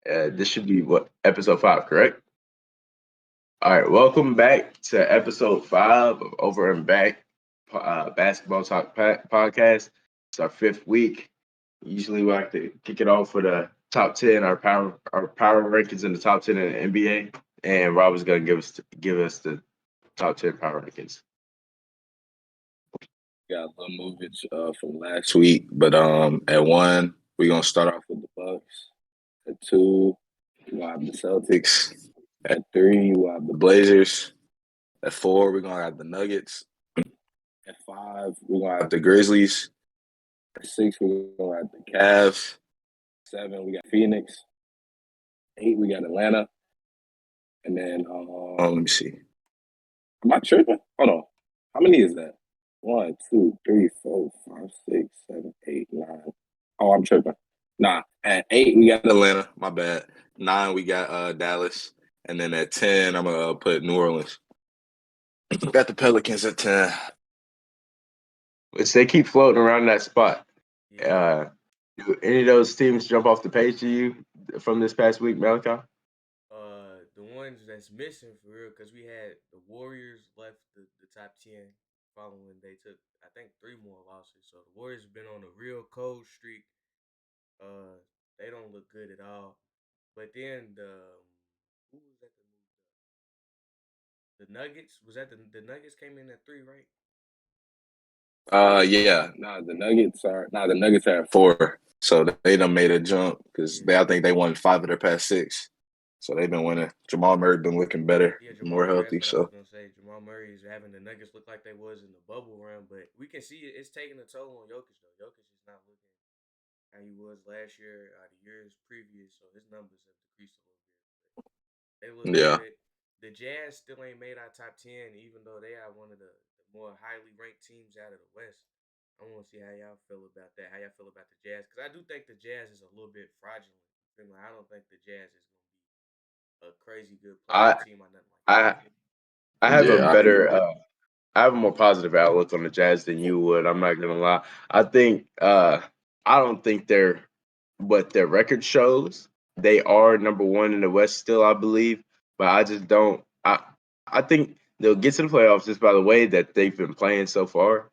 This should be what episode 5, correct? All right, welcome back to episode 5 of Over and Back Basketball Talk podcast. It's our 5th week. Usually, we like to kick it off with a top 10, our power rankings in the top 10 in the NBA. And Rob is going to give us the top 10 power rankings. Got a little movement from last week, but at 1 we're gonna start off with the Bucks. At 2, we're gonna have the Celtics. At 3, we'll have the Blazers. At 4, we're gonna have the Nuggets. At 5, we're gonna have the Grizzlies. At 6, we're gonna have the Cavs. 7, we got Phoenix. 8, we got Atlanta. And then let me see. Am I tripping? Hold on. How many is that? 1, 2, 3, 4, 5, 6, 7, 8, 9. Oh, I'm tripping. Nah, at 8 we got Atlanta. My bad. 9 we got Dallas, and then at 10 I'm gonna put New Orleans. Got the Pelicans at 10. Which they keep floating around that spot. Yeah. Do any of those teams jump off the page to you from this past week, Malachi? The ones that's missing for real, because we had the Warriors left the top 10 following they took, I think, 3 more losses. So the Warriors have been on a real cold streak. They don't look good at all. But then who was that? The Nuggets, was that the Nuggets came in at 3, right? Yeah. The Nuggets are at 4. So they done made a jump because I think they won 5 of their past 6. So they've been winning. Jamal Murray been looking better, Yeah, more Murray, healthy. that's what I was So gonna say. Jamal Murray is having the Nuggets look like they was in the bubble run, but we can see it's taking a toll on Jokic though. Jokic is not looking how he was last year, the years previous, so his numbers have decreased a little bit. But they look yeah. good. The Jazz still ain't made our top 10, even though they are one of the more highly ranked teams out of the West. I want to see how y'all feel about that. How y'all feel about the Jazz? Because I do think the Jazz is a little bit fraudulent. I don't think the Jazz is going to be a crazy good I playoff team or nothing like that. I I have a Yeah, I agree. better I have a more positive outlook on the Jazz than you would. I'm not gonna lie. I think I don't think they're what their record shows. They are number one in the West still, I believe, but I just don't. I think they'll get to the playoffs just by the way that they've been playing so far,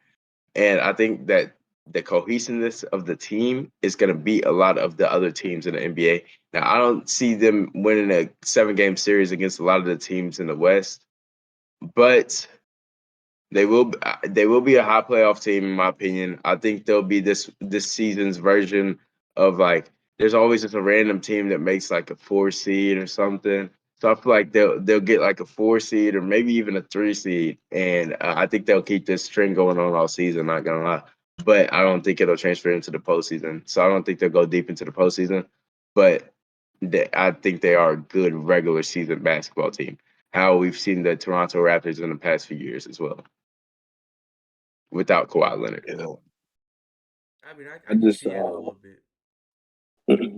and I think that the cohesiveness of the team is going to beat a lot of the other teams in the NBA. Now, I don't see them winning a 7-game series against a lot of the teams in the West, but they will be a high playoff team in my opinion. I think they'll be this season's version of like there's always just a random team that makes like a 4 seed or something. So I feel like they'll get like a 4 seed or maybe even a 3 seed, and I think they'll keep this trend going on all season. Not gonna lie, but I don't think it'll transfer into the postseason. So I don't think they'll go deep into the postseason. But I think they are a good regular season basketball team. How we've seen the Toronto Raptors in the past few years as well without Kawhi Leonard. Yeah. I mean, I I can just see it a little bit.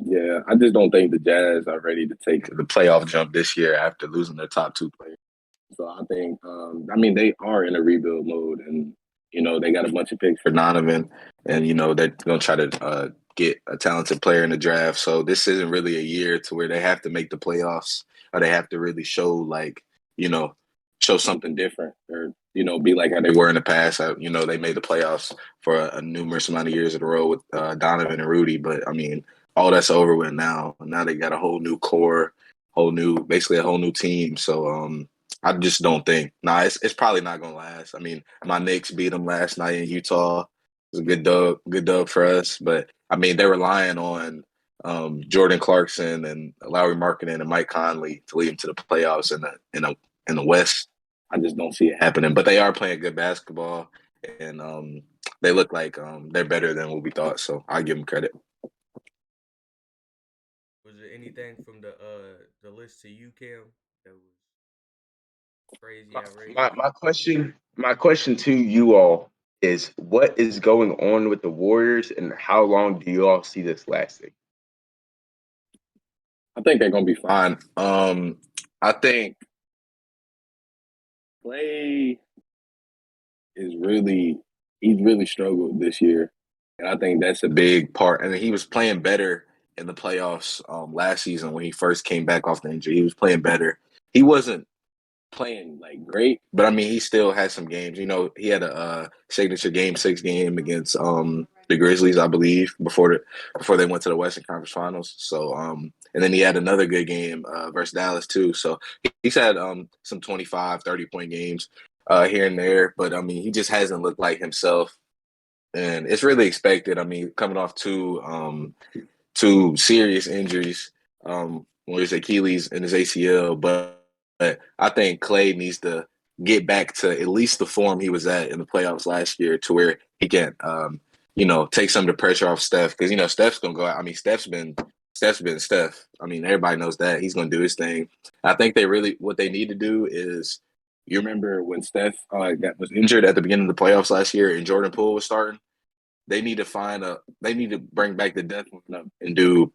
yeah, I just don't think the Jazz are ready to take the playoff jump this year after losing their top 2 players. So I think, they are in a rebuild mode, and they got a bunch of picks for Donovan, and they're gonna try to get a talented player in the draft. So this isn't really a year to where they have to make the playoffs or they have to really show you know show something different or be like how they were in the past. They made the playoffs for a numerous amount of years in a row with Donovan and Rudy, but I mean all that's over with now. Now they got a whole new core, basically a whole new team. So I just don't think. Nah, it's probably not gonna last. I mean, my Knicks beat them last night in Utah. It was a good dub for us. But I mean, they're relying on Jordan Clarkson and Lowry Markkinen and Mike Conley to lead them to the playoffs in the West. I just don't see it happening. But they are playing good basketball, and they look like they're better than what we thought. So I give them credit. Was there anything from the list to you, Cam, that was crazy, My, outrageous? my question my question to you all is what is going on with the Warriors and how long do you all see this lasting? I think they're gonna be fine. I think Clay is he's really struggled this year. And I think that's a big part. And he was playing better in the playoffs last season when he first came back off the injury. He was playing better. He wasn't playing like great, but I mean he still had some games. He had a signature game 6 game against the Grizzlies, I believe, before they went to the Western Conference Finals. So and then he had another good game versus Dallas too. So he's had some 25, 30 point games here and there, but I mean he just hasn't looked like himself. And it's really expected. I mean, coming off two serious injuries, with his Achilles and his ACL. But I think Clay needs to get back to at least the form he was at in the playoffs last year, to where he can, take some of the pressure off Steph, because Steph's gonna go out. I mean, Steph's been Steph. I mean, everybody knows that he's gonna do his thing. I think what they need to do is. You remember when Steph was injured at the beginning of the playoffs last year and Jordan Poole was starting? They need to bring back the death lineup and do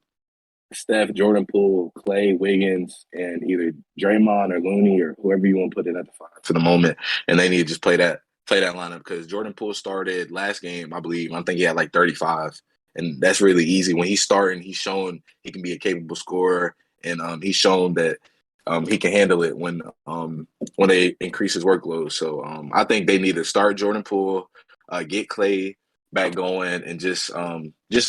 Steph, Jordan Poole, Clay, Wiggins, and either Draymond or Looney or whoever you want to put in at the 5 for the moment. And they need to just play that lineup, because Jordan Poole started last game, I believe. I think he had like 35, and that's really easy. When he's starting, he's shown he can be a capable scorer, and he's shown that he can handle it when they increase his workload. So I think they need to start Jordan Poole, get Clay back going, and just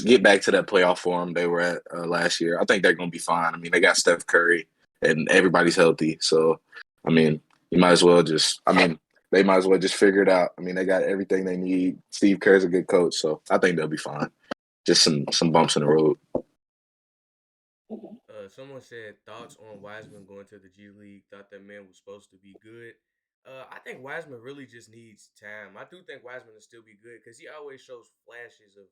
get back to that playoff form they were at last year. I think they're going to be fine. I mean, they got Steph Curry and everybody's healthy. So, I mean, you might as well just, I mean, they might as well just figure it out. I mean, they got everything they need. Steve Kerr's a good coach, so I think they'll be fine. Just some bumps in the road. Someone said thoughts on Wiseman going to the G League. Thought that man was supposed to be good. I think Wiseman really just needs time. I do think Wiseman will still be good because he always shows flashes of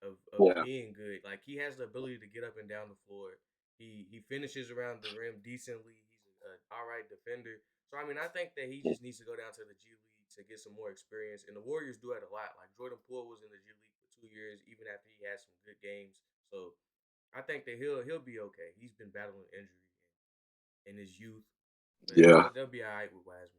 of Yeah, being good. Like he has the ability to get up and down the floor. He finishes around the rim decently. He's an all right defender. So I mean, I think that he just needs to go down to the G League to get some more experience. And the Warriors do that a lot. Like Jordan Poole was in the G League for 2 years, even after he had some good games. So I think that he'll be okay. He's been battling injury in his youth, but yeah, they'll be all right with Wiseman.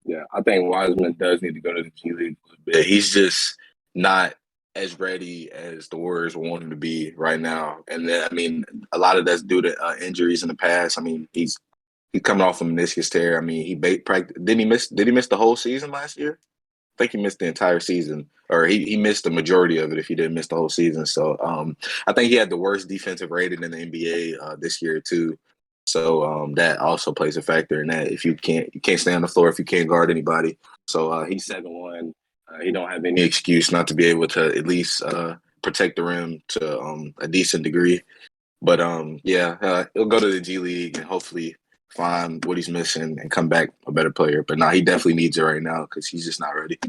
yeah. I think Wiseman does need to go to the G League a little bit. He's just not as ready as the Warriors want him to be right now. And then, I mean, a lot of that's due to injuries in the past. I mean, he's coming off a meniscus tear. I mean, did he miss the whole season last year? I think he missed the entire season, or he missed the majority of it if he didn't miss the whole season. So I think he had the worst defensive rating in the NBA this year too. So that also plays a factor in that. If you can't stay on the floor if you can't guard anybody. So he's 7-1. He don't have any excuse not to be able to at least protect the rim to a decent degree. But yeah, he'll go to the G League and hopefully find what he's missing and come back a better player. But no, he definitely needs it right now because he's just not ready.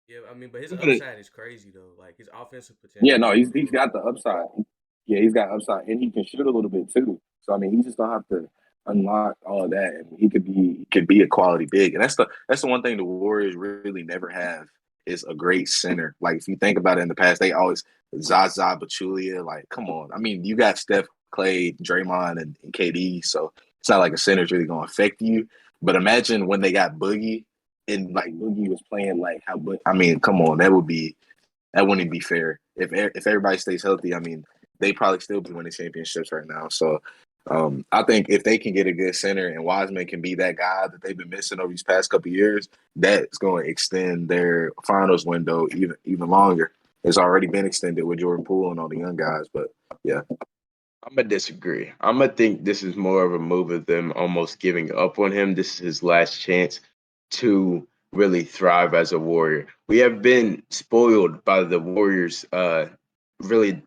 Yeah, I mean, but his I'm gonna upside is crazy though. Like his offensive Yeah, potential is no, through the he's roof. got the upside. Yeah, he's got upside, and he can shoot a little bit too. So I mean, he just don't have to unlock all of that, and he could be a quality big. And that's the one thing the Warriors really never have is a great center. Like if you think about it, in the past, they always Zaza Pachulia. Like, come on. I mean, you got Steph, Clay, Draymond, and KD, so it's not like a center's really going to affect you. But imagine when they got Boogie, and like Boogie was playing like how. I mean, come on, that wouldn't be fair. If everybody stays healthy, I mean, they probably still be winning championships right now. So I think if they can get a good center and Wiseman can be that guy that they've been missing over these past couple of years, that's going to extend their finals window even longer. It's already been extended with Jordan Poole and all the young guys, but yeah, I'm gonna disagree. I'm gonna think this is more of a move of them almost giving up on him. This is his last chance to really thrive as a Warrior. We have been spoiled by the Warriors really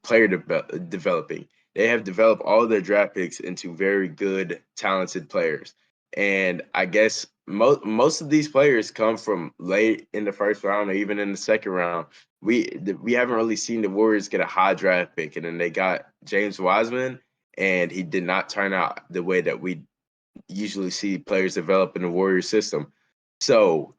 developing. They have developed all of their draft picks into very good, talented players. And I guess most of these players come from late in the first round or even in the second round. We haven't really seen the Warriors get a high draft pick, and then they got James Wiseman, and he did not turn out the way that we usually see players develop in the Warrior system. So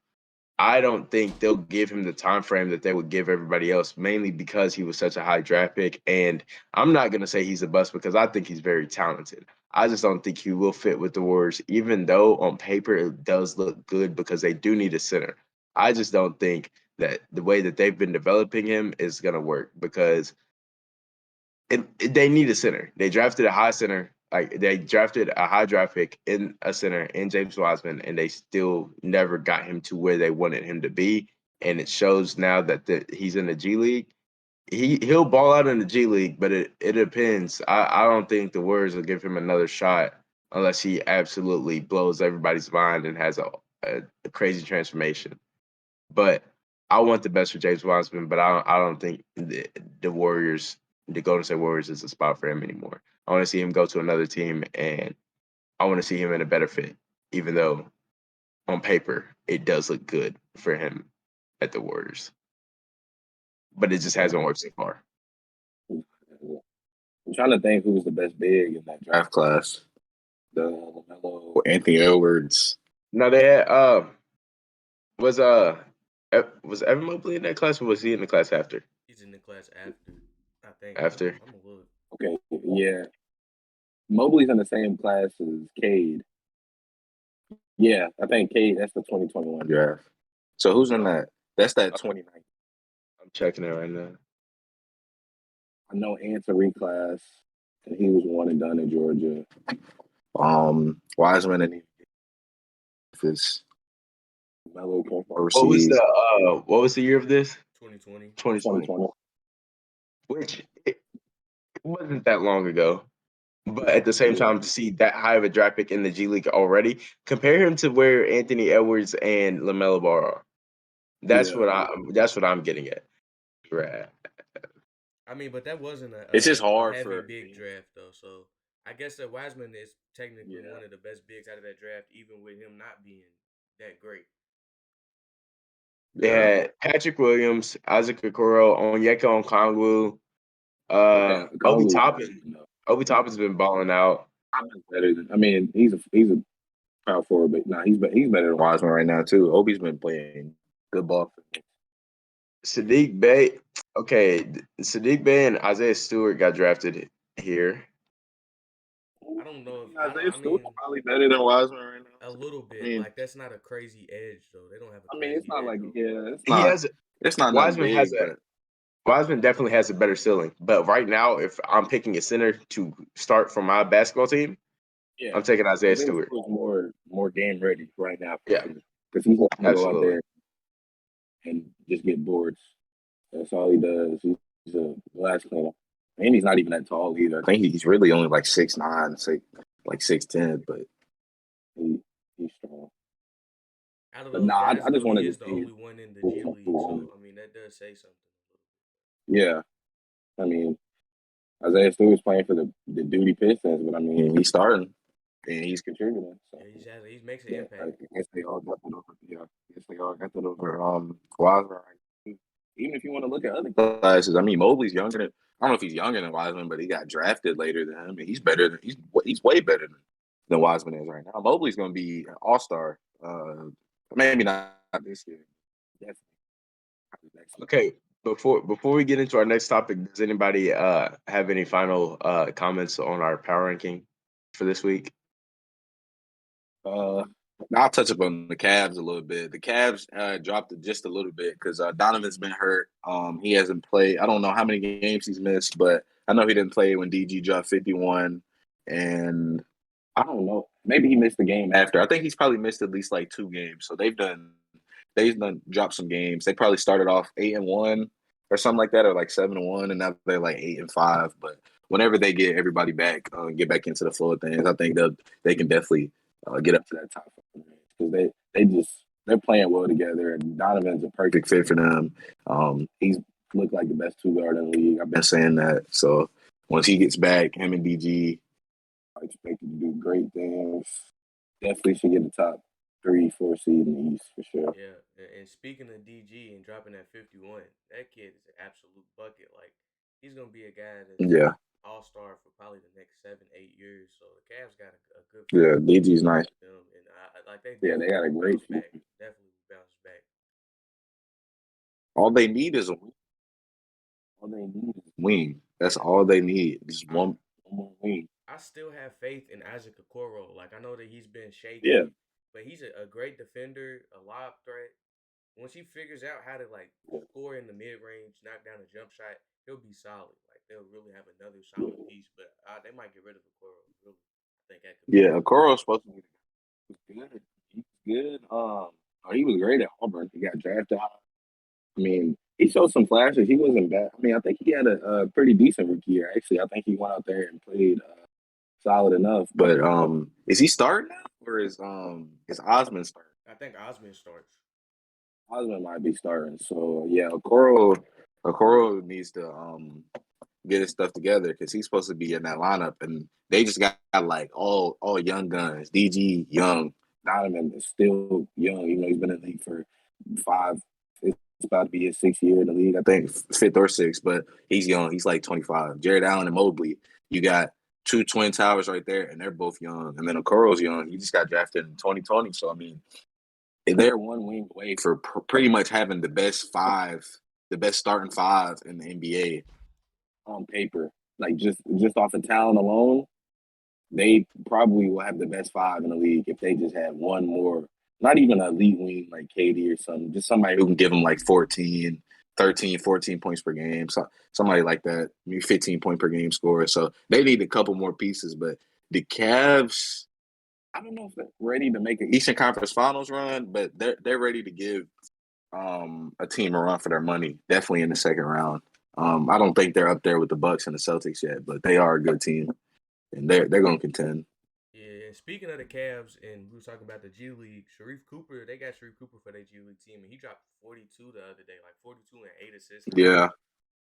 I don't think they'll give him the time frame that they would give everybody else, mainly because he was such a high draft pick. And I'm not gonna say he's a bust because I think he's very talented. I just don't think he will fit with the Warriors, even though on paper it does look good because they do need a center. I just don't think that the way that they've been developing him is gonna work because they need a center. They drafted a high center. Like they drafted a high draft pick in a center in James Wiseman, and they still never got him to where they wanted him to be. And it shows now that he's in the G League. He'll ball out in the G League, but it depends. I don't think the Warriors will give him another shot unless he absolutely blows everybody's mind and has a crazy transformation. But I want the best for James Wiseman, but I don't think the Warriors, the Golden State Warriors, is a spot for him anymore. I want to see him go to another team, and I want to see him in a better fit. Even though on paper it does look good for him at the Warriors, but it just hasn't worked so far. I'm trying to think who was the best big in that draft class. The LaMelo, Anthony Edwards. No, they had was was Evan Mobley in that class, or was he in the class after? He's in the class after. I think. After. I'm a little. Okay, yeah. Mobley's in the same class as Cade. Yeah, I think Cade. That's the 2021 draft. So who's in that? That's that 2019. I'm checking it right now. I know Ant's a reclass, and he was one and done in Georgia. Wiseman and Memphis. Melo came from overseas. What was the year of this? 2020. 2020. Which it wasn't that long ago. But at the same time, to see that high of a draft pick in the G League already, compare him to where Anthony Edwards and LaMelo Ball are. That's what I'm getting at. Right. I mean, but that wasn't It's just a hard heavy for big draft though. So I guess that Wiseman is technically one of the best bigs out of that draft, even with him not being that great. They had Patrick Williams, Isaac Okoro, Onyeka Okongwu, Obi Toppin. Obi Toppin's been balling out. Better than, I mean, he's a power forward, but he's better than Wiseman right now too. Obi's been playing good ball. Sadiq Bey. Okay, Sadiq Bey and Isaiah Stewart got drafted here. I don't know if Isaiah I Stewart's mean probably better than Wiseman right now. a little bit. I mean, Like that's not a crazy edge though. They don't have a I mean, crazy it's not edge like over. it's not nothing Wiseman has big, but Wiseman definitely has a better ceiling. But right now, if I'm picking a center to start for my basketball team, yeah, I'm taking Isaiah Stewart. Stewart's more game ready right now. Yeah, because he's going to go out absolutely. there and just get boards. That's all he does. He's a glass cleaner. And he's not even that tall either. I think he's really only like 6'9", like 6'10", but he's strong. Out of But those guys, I just though, he wanted to is the see. only one in the G League. So I mean, that does say something. Yeah, I mean, Isaiah Stewart's playing for the Duty Pistons, but I mean, he's starting and he's contributing. So. Yeah, he makes an impact. I guess they all got that over. Yeah, I guess they all got that over. Wiseman. Even if you want to look at other classes, I mean, Mobley's younger than. I don't know if he's younger than Wiseman, but he got drafted later than him, and he's better than he's way better than Wiseman is right now. Mobley's going to be an all-star. Maybe not this year. Definitely. Okay, before we get into our next topic, does anybody have any final comments on our power ranking for this week? I'll touch up on the Cavs a little bit. The Cavs dropped it just a little bit because Donovan's been hurt. He hasn't played. I don't know how many games he's missed, but I know he didn't play when DG dropped 51. And I don't know. Maybe he missed the game after. I think he's probably missed at least like 2 games. So they've done dropped some games. They probably started off 8-1 or something like that, or like 7-1, and now they're like 8-5. But whenever they get everybody back, get back into the flow of things, I think they can definitely get up to that top because they're playing well together, and Donovan's a perfect fit for them. He's looked like the best 2 guard in the league. I've been saying that. So once he gets back, him and DG are expected to do great things. Definitely should get the top 3-4 seed in the East for sure. Yeah, and speaking of DG and dropping that 51, that kid is an absolute bucket. Like he's gonna be a guy that's all-star for probably the next 7-8 years. So the Cavs got a good DG's nice. Them, and they they got a great back. Definitely bounce back. All they need is a wing. That's all they need. Just one more wing. I still have faith in Isaac Okoro. Like I know that he's been shaky, but he's a great defender, a lob threat. Once he figures out how to like score in the mid range, knock down a jump shot, he'll be solid. Like they'll really have another solid piece. But they might get rid of Okoro. Really, I think that could be Yeah, Okoro's supposed to be good. He's good. He was great at Auburn. He got drafted high. I mean, he showed some flashes. He wasn't bad. I mean, I think he had a pretty decent rookie year. Actually, I think he went out there and played solid enough. But is he starting now, or is Osmond starting? I think Osmond starts. Osmond might be starting. So yeah, Okoro needs to get his stuff together because he's supposed to be in that lineup, and they just got like all young guns. DG young, Donovan is still young. You know, he's been in the league for 5. It's about to be his 6th year in the league, I think, 5th or 6th. But he's young. He's like 25. Jared Allen and Mobley. You got two twin towers right there, and they're both young. And then Okoro's young. He just got drafted in 2020. So I mean, they're one wing away for pretty much having the best starting 5 in the NBA on paper. Like just off of talent alone, they probably will have the best 5 in the league if they just had one more, not even an elite wing like KD or something, just somebody who can give them like 14, 13, 14 points per game. So somebody like that, maybe 15 point per game scorer. So they need a couple more pieces, but the Cavs, I don't know if they're ready to make an Eastern Conference Finals run, but they're ready to give a team a run for their money, definitely in the second round. I don't think they're up there with the Bucks and the Celtics yet, but they are a good team, and they're going to contend. Yeah, and speaking of the Cavs, and we were talking about the G League, Sharif Cooper, they got Sharif Cooper for their G League team, and he dropped 42 the other day, like 42 and 8 assists, I think. Yeah,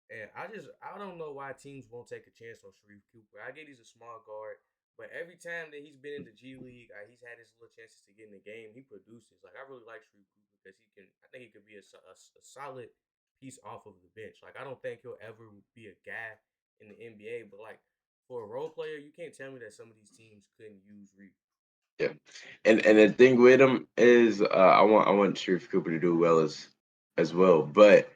And I don't know why teams won't take a chance on Sharif Cooper. I get he's a small guard, but every time that he's been in the G League, he's had his little chances to get in the game. He produces. Like I really like Sharif Cooper because he can. I think he could be a solid piece off of the bench. Like I don't think he'll ever be a guy in the NBA, but like for a role player, you can't tell me that some of these teams couldn't use Reef. Yeah, and the thing with him is, I want Sharif Cooper to do well as well, but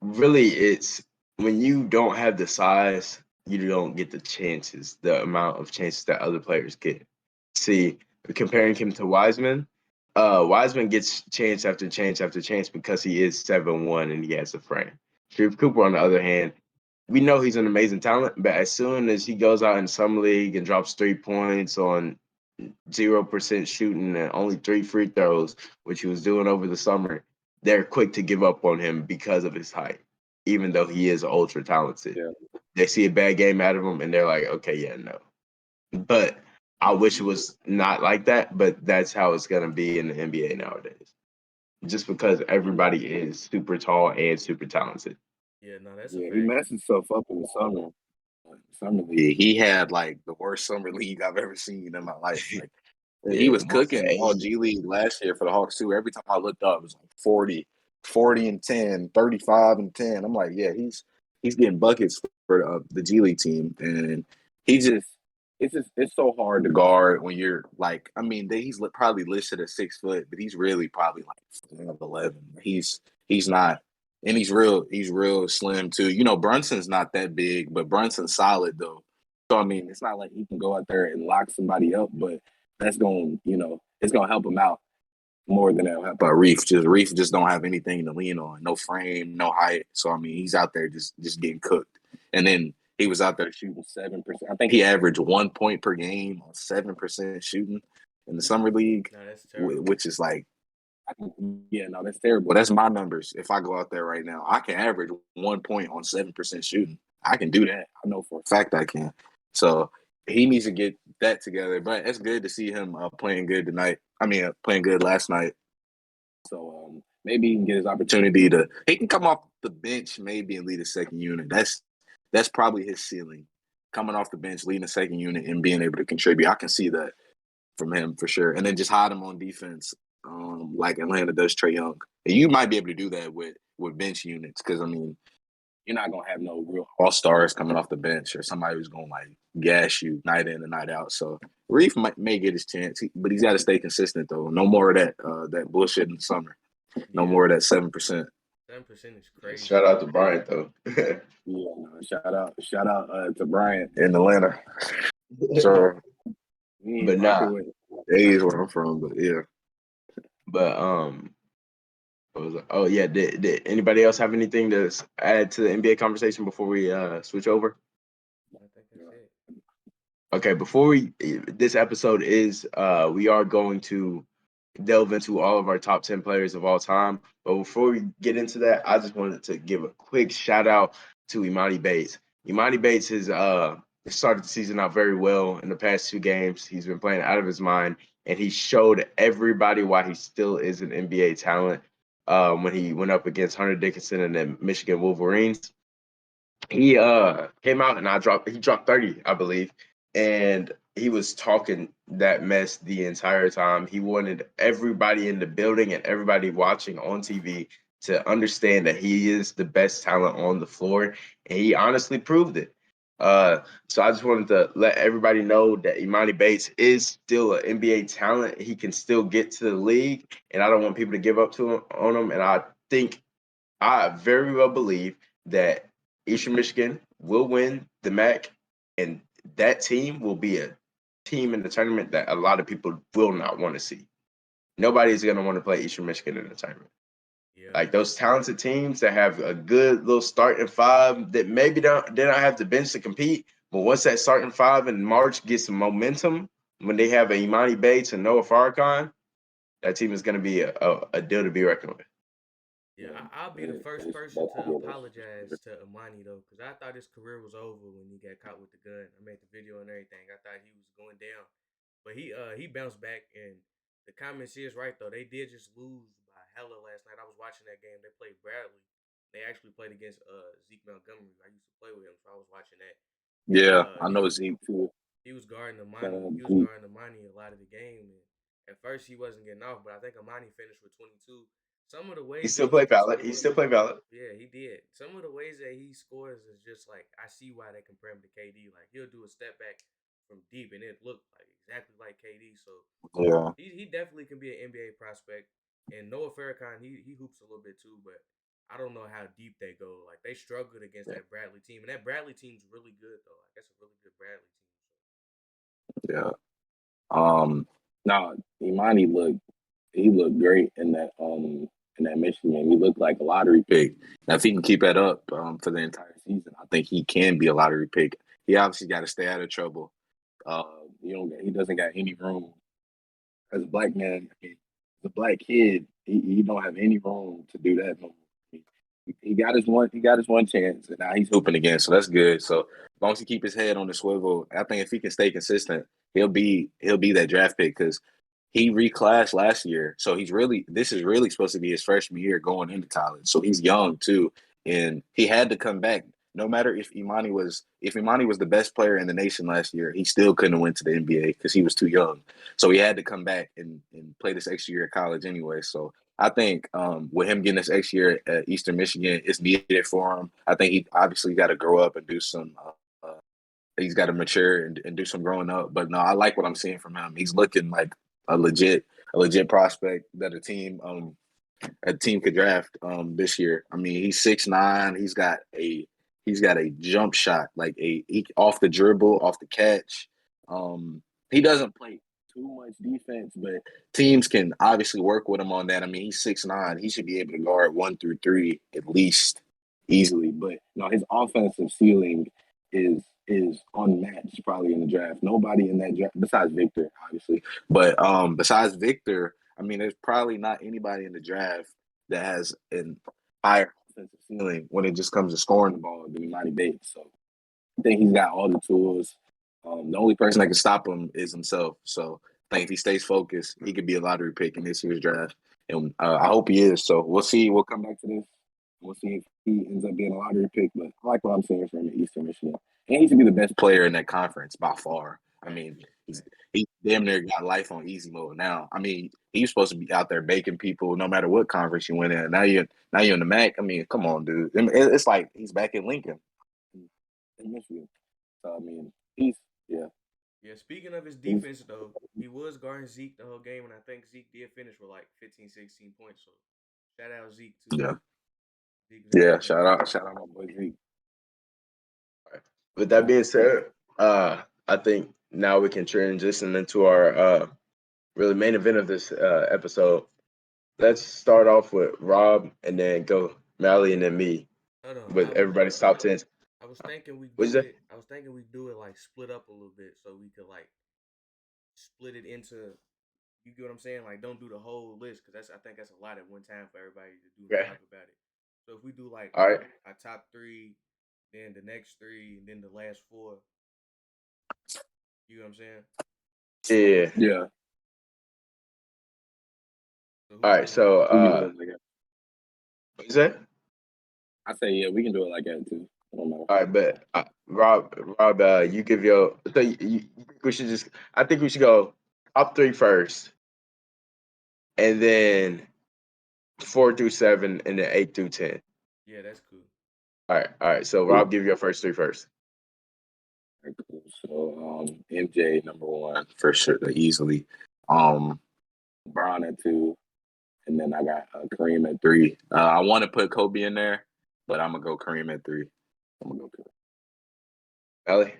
really, it's when you don't have the size, you don't get the chances, the amount of chances that other players get. See, comparing him to Wiseman, Wiseman gets chance after chance after chance because he is 7'1" and he has a frame. Sharif Cooper, on the other hand, we know he's an amazing talent, but as soon as he goes out in some league and drops 3 points on 0% shooting and only 3 free throws, which he was doing over the summer, they're quick to give up on him because of his height, even though he is ultra talented. yeah, They see a bad game out of him and they're like, okay, yeah, no. But I wish it was not like that, but that's how it's going to be in the NBA nowadays. Just because everybody is super tall and super talented. Yeah, no, that's a yeah. He fact. messed himself up in the summer. Summer league, he had like the worst summer league I've ever seen in my life. Like he Yeah, was most of cooking all the G League last year for the Hawks too. Every time I looked up, it was like 40 and 10, 35 and 10. I'm like, yeah, he's getting buckets for the G League team, and he just it's so hard to guard when you're like, I mean, he's probably listed at 6 foot, but he's really probably like 11. He's not, and he's real slim too. You know, Brunson's not that big, but Brunson's solid though. So I mean, it's not like he can go out there and lock somebody up, but that's going, it's going to help him out more than it'll help Reef. Reef just don't have anything to lean on, no frame, no height. So I mean, he's out there just getting cooked. And then he was out there shooting 7%. I think he averaged 1 point per game on 7% shooting in the summer league, No, that's terrible. which is like, yeah, no, that's terrible. That's my numbers. If I go out there right now, I can average 1 point on 7% shooting. I can do that. I know for a fact I can. So he needs to get that together. But it's good to see him playing good tonight. I mean, playing good last night. So maybe he can get his opportunity to. He can come off the bench maybe and lead a second unit. That's probably his ceiling. Coming off the bench, leading a second unit, and being able to contribute. I can see that from him for sure. And then just hide him on defense, like Atlanta does Trae Young. And you might be able to do that with bench units because I mean, you're not gonna have no real all stars coming off the bench or somebody who's gonna like gas you night in and night out. So Reef may get his chance, but he's got to stay consistent though. No more of that bullshit in the summer. No Yeah, more of that 7%. 7% is crazy. shout out to Bryant though. Yeah, no, shout out to Bryant in Atlanta. So we ain't But rocking nah, with days where I'm from, but yeah. but Oh yeah, did anybody else have anything to add to the NBA conversation before we switch over? I think that's it. Okay, this episode is we are going to delve into all of our top 10 players of all time. But before we get into that, I just wanted to give a quick shout out to Imani Bates. Imani Bates has started the season out very well in the past 2 games. He's been playing out of his mind, and he showed everybody why he still is an NBA talent when he went up against Hunter Dickinson and the Michigan Wolverines. He came out and he dropped 30, I believe. And he was talking that mess the entire time. He wanted everybody in the building and everybody watching on TV to understand that he is the best talent on the floor. And he honestly proved it. So I just wanted to let everybody know that Imani Bates is still an NBA talent. He can still get to the league, and I don't want people to give up to him on him. And I very well believe that Eastern Michigan will win the MAC, and that team will be a team in the tournament that a lot of people will not want to see. Nobody's going to want to play Eastern Michigan in the tournament. Yeah, Like those talented teams that have a good little starting five that maybe they don't have the bench to compete, but once that starting five in March gets some momentum, when they have a Imani Bates and Noah Farrakhan, that team is going to be a deal to be reckoned with. yeah. Yeah, I'll be the first person that's to yeah, apologize to Amani though, because I thought his career was over when he got caught with the gun. I made the video and everything. I thought he was going down, but he bounced back. And the comments is right though. They did just lose by hella last night. I was watching that game. They played Bradley. They actually played against Zeke Montgomery. I used to play with him, so I was watching that. And yeah. I know Zeke too. he was guarding Shout Amani. out He to was Zeke. guarding Amani a lot of the game. And at first he wasn't getting off, but I think Amani finished with 22. Some of the He ways still that he play just valid. He scores, still play valid. yeah, he did. Some of the ways that he scores is just like I see why they compare him to KD. Like he'll do a step back from deep, and it looked like exactly like KD. So Yeah, he definitely can be an NBA prospect. And Noah Farrakhan, he hoops a little bit too, but I don't know how deep they go. Like they struggled against yeah, that Bradley team, and that Bradley team's really good though. Like that's a really good Bradley team. yeah. Now Imani looked great in that Michigan game. He looked like a lottery pick. Now if he can keep that up for the entire season, I think he can be a lottery pick. He obviously got to stay out of trouble. Uh, he doesn't got any room as a black man. I mean, as a black kid, he don't have any room to do that no more. He got his one. He got his one chance, and now he's hooping again. So that's good. So as long as he keep his head on the swivel, I think if he can stay consistent, he'll be that draft pick because he reclassed last year. So this is really supposed to be his freshman year going into college. So he's young too, and he had to come back. No matter if Imani was the best player in the nation last year, he still couldn't win to the NBA because he was too young. So he had to come back and play this extra year at college anyway. So I think with him getting this extra year at Eastern Michigan, it's needed for him. I think he obviously got to grow up and do some. He's got to mature and do some growing up. But no, I like what I'm seeing from him. He's looking like a legit prospect that a team could draft this year. I mean, he's 6'9". He's got a jump shot like off the dribble, off the catch. He doesn't play too much defense, but teams can obviously work with him on that. I mean, he's 6'9". He should be able to guard 1 through 3 at least easily. But no, his offensive ceiling is unmatched probably in the draft. Nobody in that draft besides Victor, obviously. But besides Victor, I mean, there's probably not anybody in the draft that has an higher offensive ceiling when it just comes to scoring the ball than Imani Bates. So I think he's got all the tools. The only person that can stop him is himself. So I think if he stays focused, he could be a lottery pick in this year's draft. And I hope he is. So we'll see. We'll come back to this. We'll see if he ends up being a lottery pick. But I like what I'm seeing from Eastern Michigan. And he should be the best player in that conference by far. I mean, he damn near got life on easy mode now. I mean, he's supposed to be out there baking people no matter what conference you went in. Now you're in the MAC. I mean, come on, dude. It's like he's back in Lincoln in Michigan. So I mean, yeah, Yeah, speaking of his he's defense though, he was guarding Zeke the whole game, and I think Zeke did finish with like 15, 16 points. So shout out Zeke too. yeah, Zeke was yeah. definitely Shout out my boy Zeke. With that being said, I think now we can transition into our really main event of this episode. let's start off with Rob and then go Mally and then me Hold on. with everybody's top tens. I was thinking we What'd do you say? it. I was thinking we do it like split up a little bit so we could like split it into. You get what I'm saying? Like, don't do the whole list because I think that's a lot at one time for everybody to do and Okay. talk about it. So if we do like All right. our top three, then the next three, and then the last four, you know what I'm saying? Yeah. Yeah, So All who's right. going? So we can do it like that. what'd you say? I say yeah, we can do it like that too. I don't know. All right, but Rob, you give your. So you think we should just? I think we should go top three first, and then 4 through 7, and then 8 through 10. Yeah, that's cool. All right. So Cool. Rob, give your first three first. Very cool. So MJ number one for sure, easily. Um, Brown at two, and then I got Kareem at three. I want to put Kobe in there, but I'm gonna go Kareem at three. I'm gonna go Kareem. Ellie,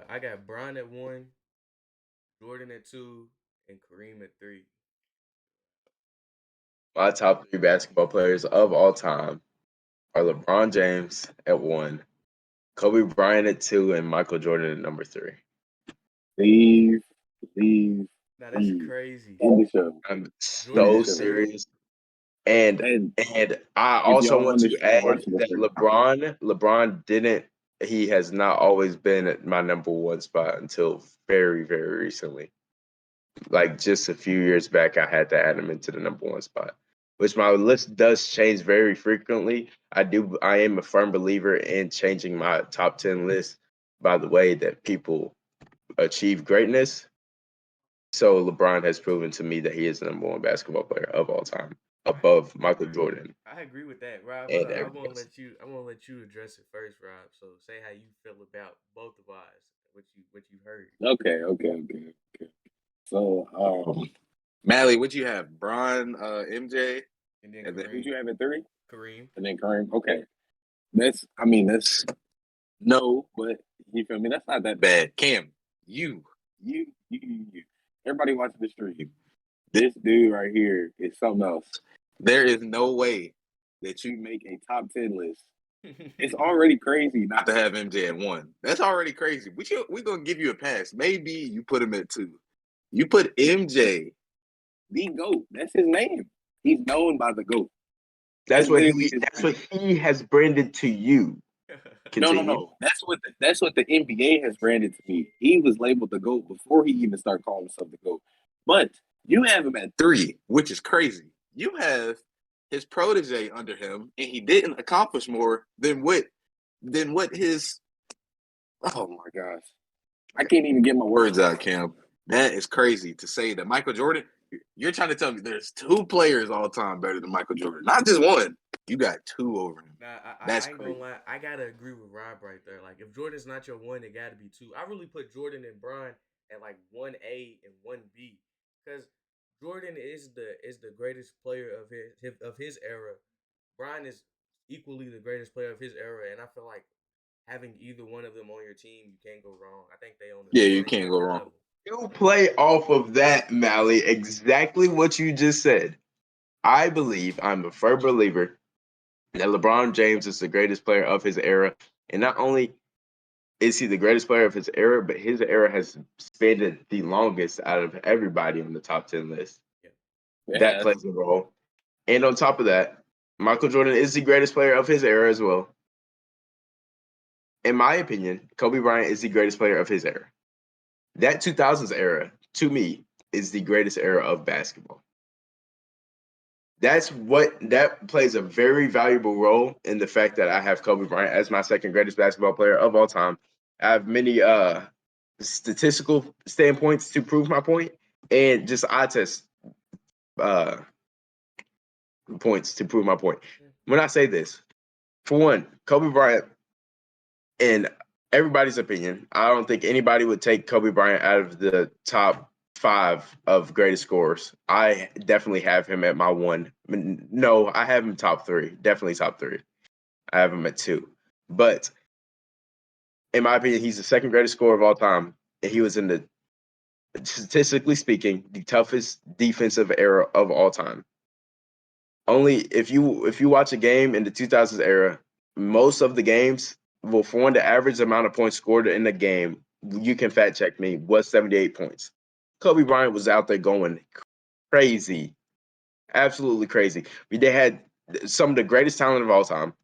I got Bron at one, Jordan at two, and Kareem at three. my top three basketball players of all time are LeBron James at 1, Kobe Bryant at 2, and Michael Jordan at number 3. Leave, leave, Now that's leave. crazy. End the show. I'm End Jordan the so at show. three. serious. And And and I if also y'all want to understand, watch add that this. LeBron didn't he has not always been at my number one spot until very, very recently. Like just a few years back, I had to add him into the number one spot, which my list does change very frequently. I am a firm believer in changing my top 10 list by the way that people achieve greatness. So LeBron has proven to me that he is the number one basketball player of all time, above Michael Jordan I agree with that, Rob. Hold and on, everybody else. I want to let you address it first, Rob. So say how you feel about both of ours, what you heard, Okay. So, Mally, what you have? Bron, MJ, and then and then who'd Kareem, you have at three? Kareem. And then Kareem. Okay, that's no, but you feel me? That's not that bad. Cam, you. Everybody watching the stream. This dude right here is something else. There is no way that you make a top 10 list. It's already crazy not to have MJ at one. That's already crazy. We gonna give you a pass. Maybe you put him at two. You put MJ, the GOAT. That's his name. He's known by the GOAT. That's literally his That's name. what he has branded to you. Continue. No. That's what the NBA has branded to me. He was labeled the GOAT before he even started calling himself the GOAT. But you have him at three, which is crazy. You have his protege under him, and he didn't accomplish more than what his. Oh my gosh, I can't even get my words out, Cam. That is crazy to say that Michael Jordan. You're trying to tell me there's two players all time better than Michael Jordan, not just one. You got two over him. Nah, That's I ain't gonna crazy. lie. I gotta agree with Rob right there. Like, if Jordan's not your one, it gotta be two. I really put Jordan and Bron at like 1A and 1B because Jordan is the greatest player of his era. Bron is equally the greatest player of his era, and I feel like having either one of them on your team, you can't go wrong. I think they on Yeah, the you same can't go type of wrong. level. You play off of that, Mally, exactly what you just said. I'm a firm believer that LeBron James is the greatest player of his era. And not only is he the greatest player of his era, but his era has spanned the longest out of everybody on the top 10 list. Yeah. It That has. plays a role. And on top of that, Michael Jordan is the greatest player of his era as well. In my opinion, Kobe Bryant is the greatest player of his era. That 2000s era, to me, is the greatest era of basketball. That plays a very valuable role in the fact that I have Kobe Bryant as my second greatest basketball player of all time. I have many statistical standpoints to prove my point, and just eye test uh, points to prove my point. When I say this, for one, Kobe Bryant, in everybody's opinion, I don't think anybody would take Kobe Bryant out of the top 5 of greatest scorers. I definitely have him at my one. No, I have him top 3. Definitely top 3. I have him at 2. But in my opinion, he's the second greatest scorer of all time, and he was in the statistically speaking, the toughest defensive era of all time. Only if you watch a game in the 2000s era, most of the games, well, for the average amount of points scored in the game, you can fact check me, was 78 points. Kobe Bryant was out there going crazy, absolutely crazy. They had some of the greatest talent of all time.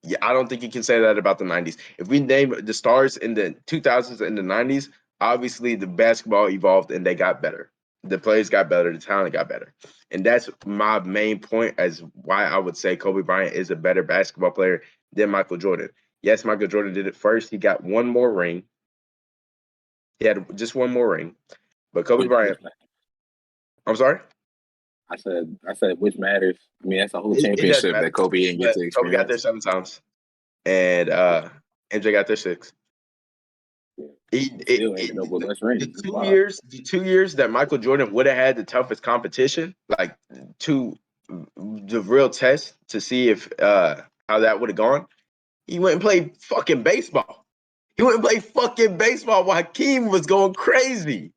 Yeah, I don't think you can say that about the 90s. If we name the stars in the 2000s and the 90s, obviously the basketball evolved and they got better. The players got better, the talent got better. And that's my main point as why I would say Kobe Bryant is a better basketball player than Michael Jordan. Yes, Michael Jordan did it first. He got one more ring. He had just one more ring. But Kobe Bryant, I'm sorry? I said, which matters. I mean, that's a whole It doesn't championship matter. that Kobe didn't get But to Kobe got there experience. 7 times. And MJ got there 6. Yeah. He And it, still ended up it with less rings. It's wild. the 2 years that Michael Jordan would have had the toughest competition, like to the real test to see if how that would have gone. He went and played fucking baseball. He went and played fucking baseball while Hakeem was going crazy.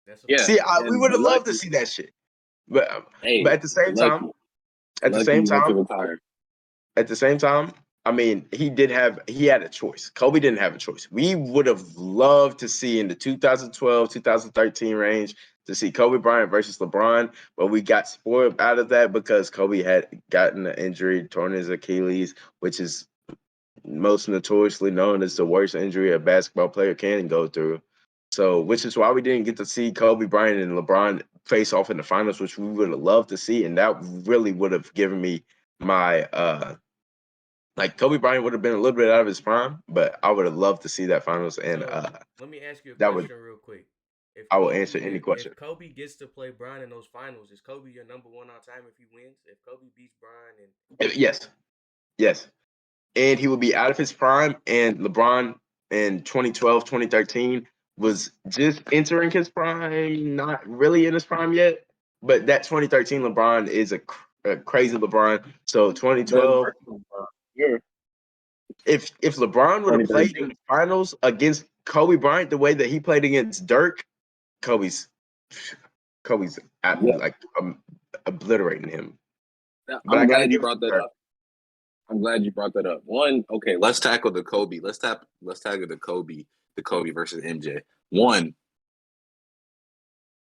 That's a Yeah, fact. See, we and would the have loved to lucky, see that shit. But hey, at the the same time, lucky, at the same lucky went to time, retire. at the same time, I mean, he had a choice. Kobe didn't have a choice. We would have loved to see in the 2012, 2013 range to see Kobe Bryant versus LeBron, but we got spoiled out of that because Kobe had gotten an injury, torn his Achilles, which is most notoriously known as the worst injury a basketball player can go through. So, which is why we didn't get to see Kobe Bryant and LeBron face off in the finals, which we would have loved to see, and that really would have given me my like Kobe Bryant would have been a little bit out of his prime, but I would have loved to see that finals, and So let me ask you a that would question real quick. If I will Kobe answer any if question. Kobe gets to play Bron in those finals, is Kobe your number one all time if he wins? If Kobe beats Bron and Yes, yes, and he would be out of his prime, and LeBron in 2012, 2013 was just entering his prime, not really in his prime yet, but that 2013 LeBron is a crazy LeBron. So Best 2012, version of yeah, if LeBron would have played 2013. in the finals against Kobe Bryant the way that he played against Dirk, Kobe's Kobe's Yeah, like obliterating him. But I'm I gotta glad you give it brought to that Dirk. up. I'm glad you brought that up. One, okay, let's tackle the Kobe. Let's tackle the Kobe versus MJ. One,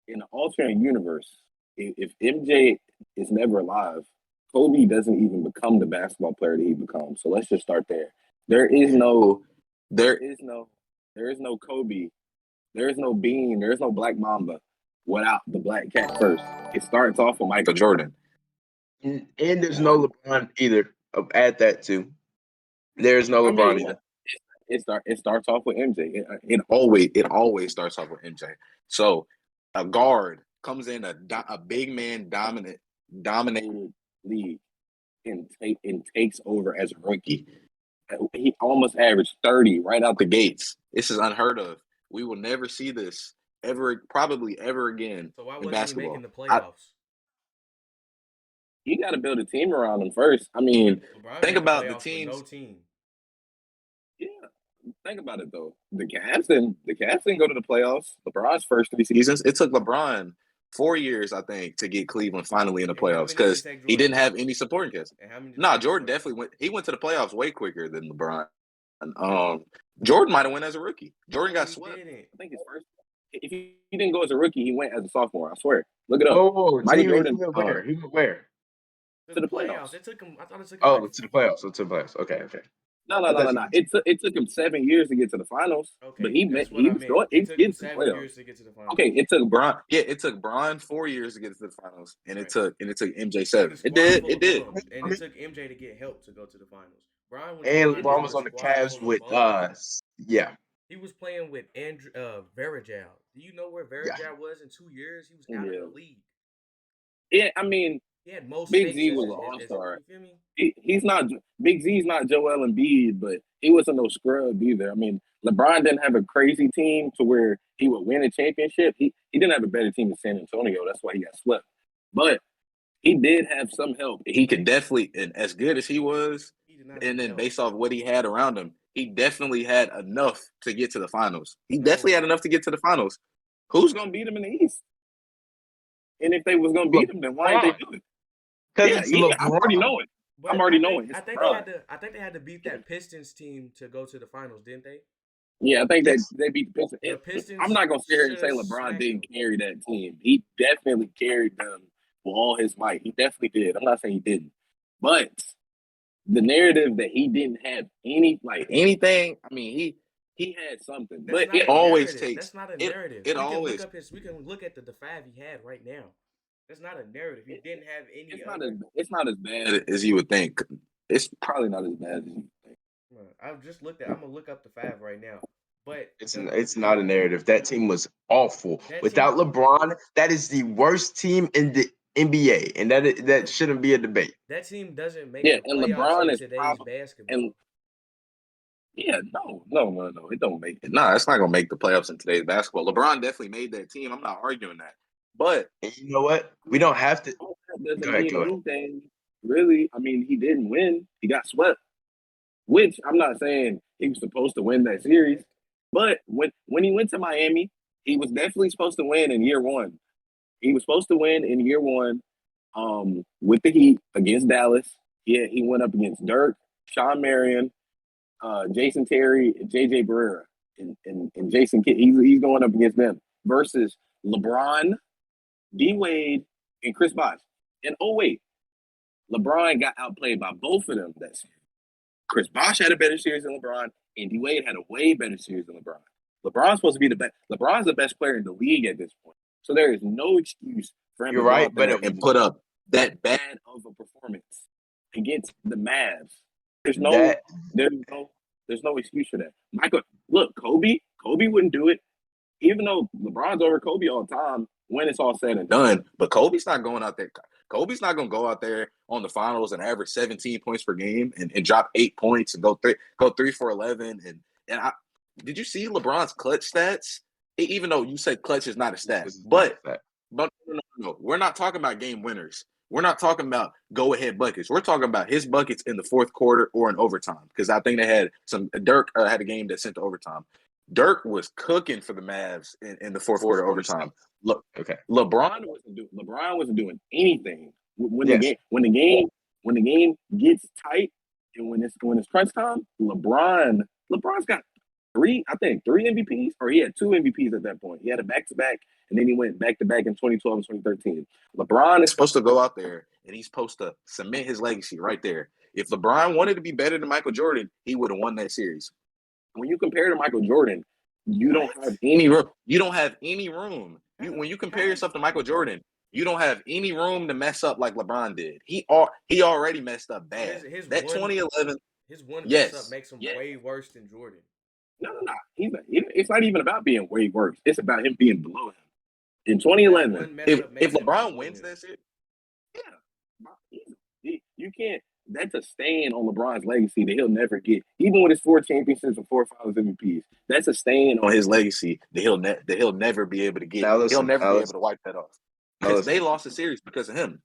in an alternate universe, if MJ is never alive, Kobe doesn't even become the basketball player that he becomes. So let's just start there. There is no, there is no, there is no Kobe. There is no Bean. There is no Black Mamba without the Black Cat first. It starts off with Michael Jordan. And there's no One, LeBron either. Add that too. There's no I LeBron mean, either. it starts off with MJ. It always starts off with MJ. So a guard comes in a big man dominated league and takes over as a rookie. He almost averaged 30 right out the gates. This is unheard of. We will never see this probably ever again so why in wasn't he making basketball. the playoffs? You got to build a team around him first. I mean, LeBron think made the about the playoffs with no teams. team. Yeah, think about it though. The Cavs didn't go to the playoffs. LeBron's first 3 seasons. It took LeBron 4 years, I think, to get Cleveland finally in the And how playoffs many did it because take he Jordan? didn't have any supporting cast. And how many did it Nah, take Jordan Jordan? definitely went. He went to the playoffs way quicker than LeBron. Jordan might have went as a rookie. Jordan No, got he swept. didn't. I think his first. If he didn't go as a rookie, he went as a sophomore. I swear. Look it up. Oh, so Mighty he Jordan went where? He went where? To to the the playoffs. playoffs. It took him. I thought it took him like Oh, to the playoffs. So to the playoffs. Okay, okay. No, no, I no, thought no, you no. meant It took him 7 years to get to the finals, but okay. That's what he I was meant. going. He It was took him getting to the 7 years playoffs. to get to the Okay, finals. it took Bron. Yeah, it took Bron 4 years to get to the finals, and Right. it took MJ With a 7. It squad did. full It of did. bums, and it took MJ to get help to go to the finals. Brian went to the and finals LeBron with was a on the squad Cavs full of with bums. yeah, He was playing with Andrew Varejao. Do you know where yeah. Varejao was in 2 years? He was out of the Yeah. league. Yeah. I mean, He had Mo Big Snakes Z as was his an all as star. you feel me? He's not Big Z's not Joel Embiid, but he wasn't no scrub either. I mean, LeBron didn't have a crazy team to where he would win a championship. He didn't have a better team than San Antonio. That's why he got swept. But he did have some help. He could definitely, and as good as he was, He did not and need then help. based off what he had around him, he definitely had enough to get to the finals. He definitely No, had enough to get to the finals. Who's gonna beat them in the East? And if they was gonna beat them, then why didn't they do it? Because Yeah, it's yeah, I'm already LeBron. knowing. I'm But already knowing. It's LeBron. I think they had to beat that Pistons team to go to the finals, didn't they? Yeah, I think that Yes. they beat the Pistons. The I'm Pistons not gonna sit here and should say have LeBron smacked them. didn't carry that team. He definitely carried them with all his might. He definitely did. I'm not saying he didn't, but the narrative that he didn't have anything. I mean, he had something, That's but not it a always narrative. takes That's not a it. narrative. It We can look always up his. We can look at the five he had right now. That's not a narrative. He it, didn't have any it's other. not as bad as you would think. It's probably not as bad as you think. I've just looked at. I'm gonna look up the five right now. But It's not a narrative. That team was awful. that team Without LeBron, that is the worst team in the NBA, and that shouldn't be a debate. that team doesn't make Yeah, the and playoffs LeBron in is today's probably and basketball. yeah, no. It don't make it. Nah, it's not gonna make the playoffs in today's basketball. LeBron definitely made that team. I'm not arguing that. But And you know what? I We mean, don't have to. all that doesn't Go ahead. mean Go ahead. anything, really. I mean, he didn't win. He got swept, which I'm not saying he was supposed to win that series. But when he went to Miami, he was definitely supposed to win in year one. He was supposed to win in year one with the Heat against Dallas. Yeah, he went up against Dirk, Sean Marion, Jason Terry, and JJ Barrera, and Jason Kidd. He's going up against them versus LeBron, D Wade, and Chris Bosh. And oh wait, LeBron got outplayed by both of them that series. Chris Bosh had a better series than LeBron, and D Wade had a way better series than LeBron. LeBron's supposed to be the best. LeBron's the best player in the league at this point. So there is no excuse for him You're to go right, out but there and put up that bad of a performance against the Mavs. There's no, that there's no, there's no excuse for that. Michael, look, Kobe wouldn't do it, even though LeBron's over Kobe all the time when it's all said and done. But Kobe's not going out there. Kobe's not going to go out there on the finals and average 17 points per game and drop 8 points and go 3 for 11. And did you see LeBron's clutch stats? Even though you said clutch is not a stat, was not but that. no, we're not talking about game winners. We're not talking about go ahead buckets. We're talking about his buckets in the fourth quarter or in overtime. Because I think they had Dirk had a game that sent to overtime. Dirk was cooking for the Mavs in the fourth quarter 440 overtime. something. Look, Okay. LeBron wasn't doing anything when Yes. the game gets tight and when it's crunch time. LeBron's got three MVPs, or he had two MVPs at that point. He had a back to back, and then he went back to back in 2012 and 2013. LeBron is supposed to go out there and he's supposed to cement his legacy right there. If LeBron wanted to be better than Michael Jordan, he would have won that series. When you compare to Michael Jordan, you don't What? have any room. You don't have any room. When you How compare does yourself to Michael Jordan, you don't have any room to mess up like LeBron did. He already messed up so bad. That 2011, his one mess up yes, makes him yes. way worse than Jordan. No. It's not even about being way worse. It's about him being below him. In That 2011, one mess if up if makes him LeBron below wins him. that series, yeah, you can't. That's a stain on LeBron's legacy that he'll never get. Even with his 4 championships and 4 Finals MVPs, that's a stain on his legacy that he'll never be able to get. Now He'll listen. never Now be able listen. to wipe that off Now because listen. they lost a series because of him.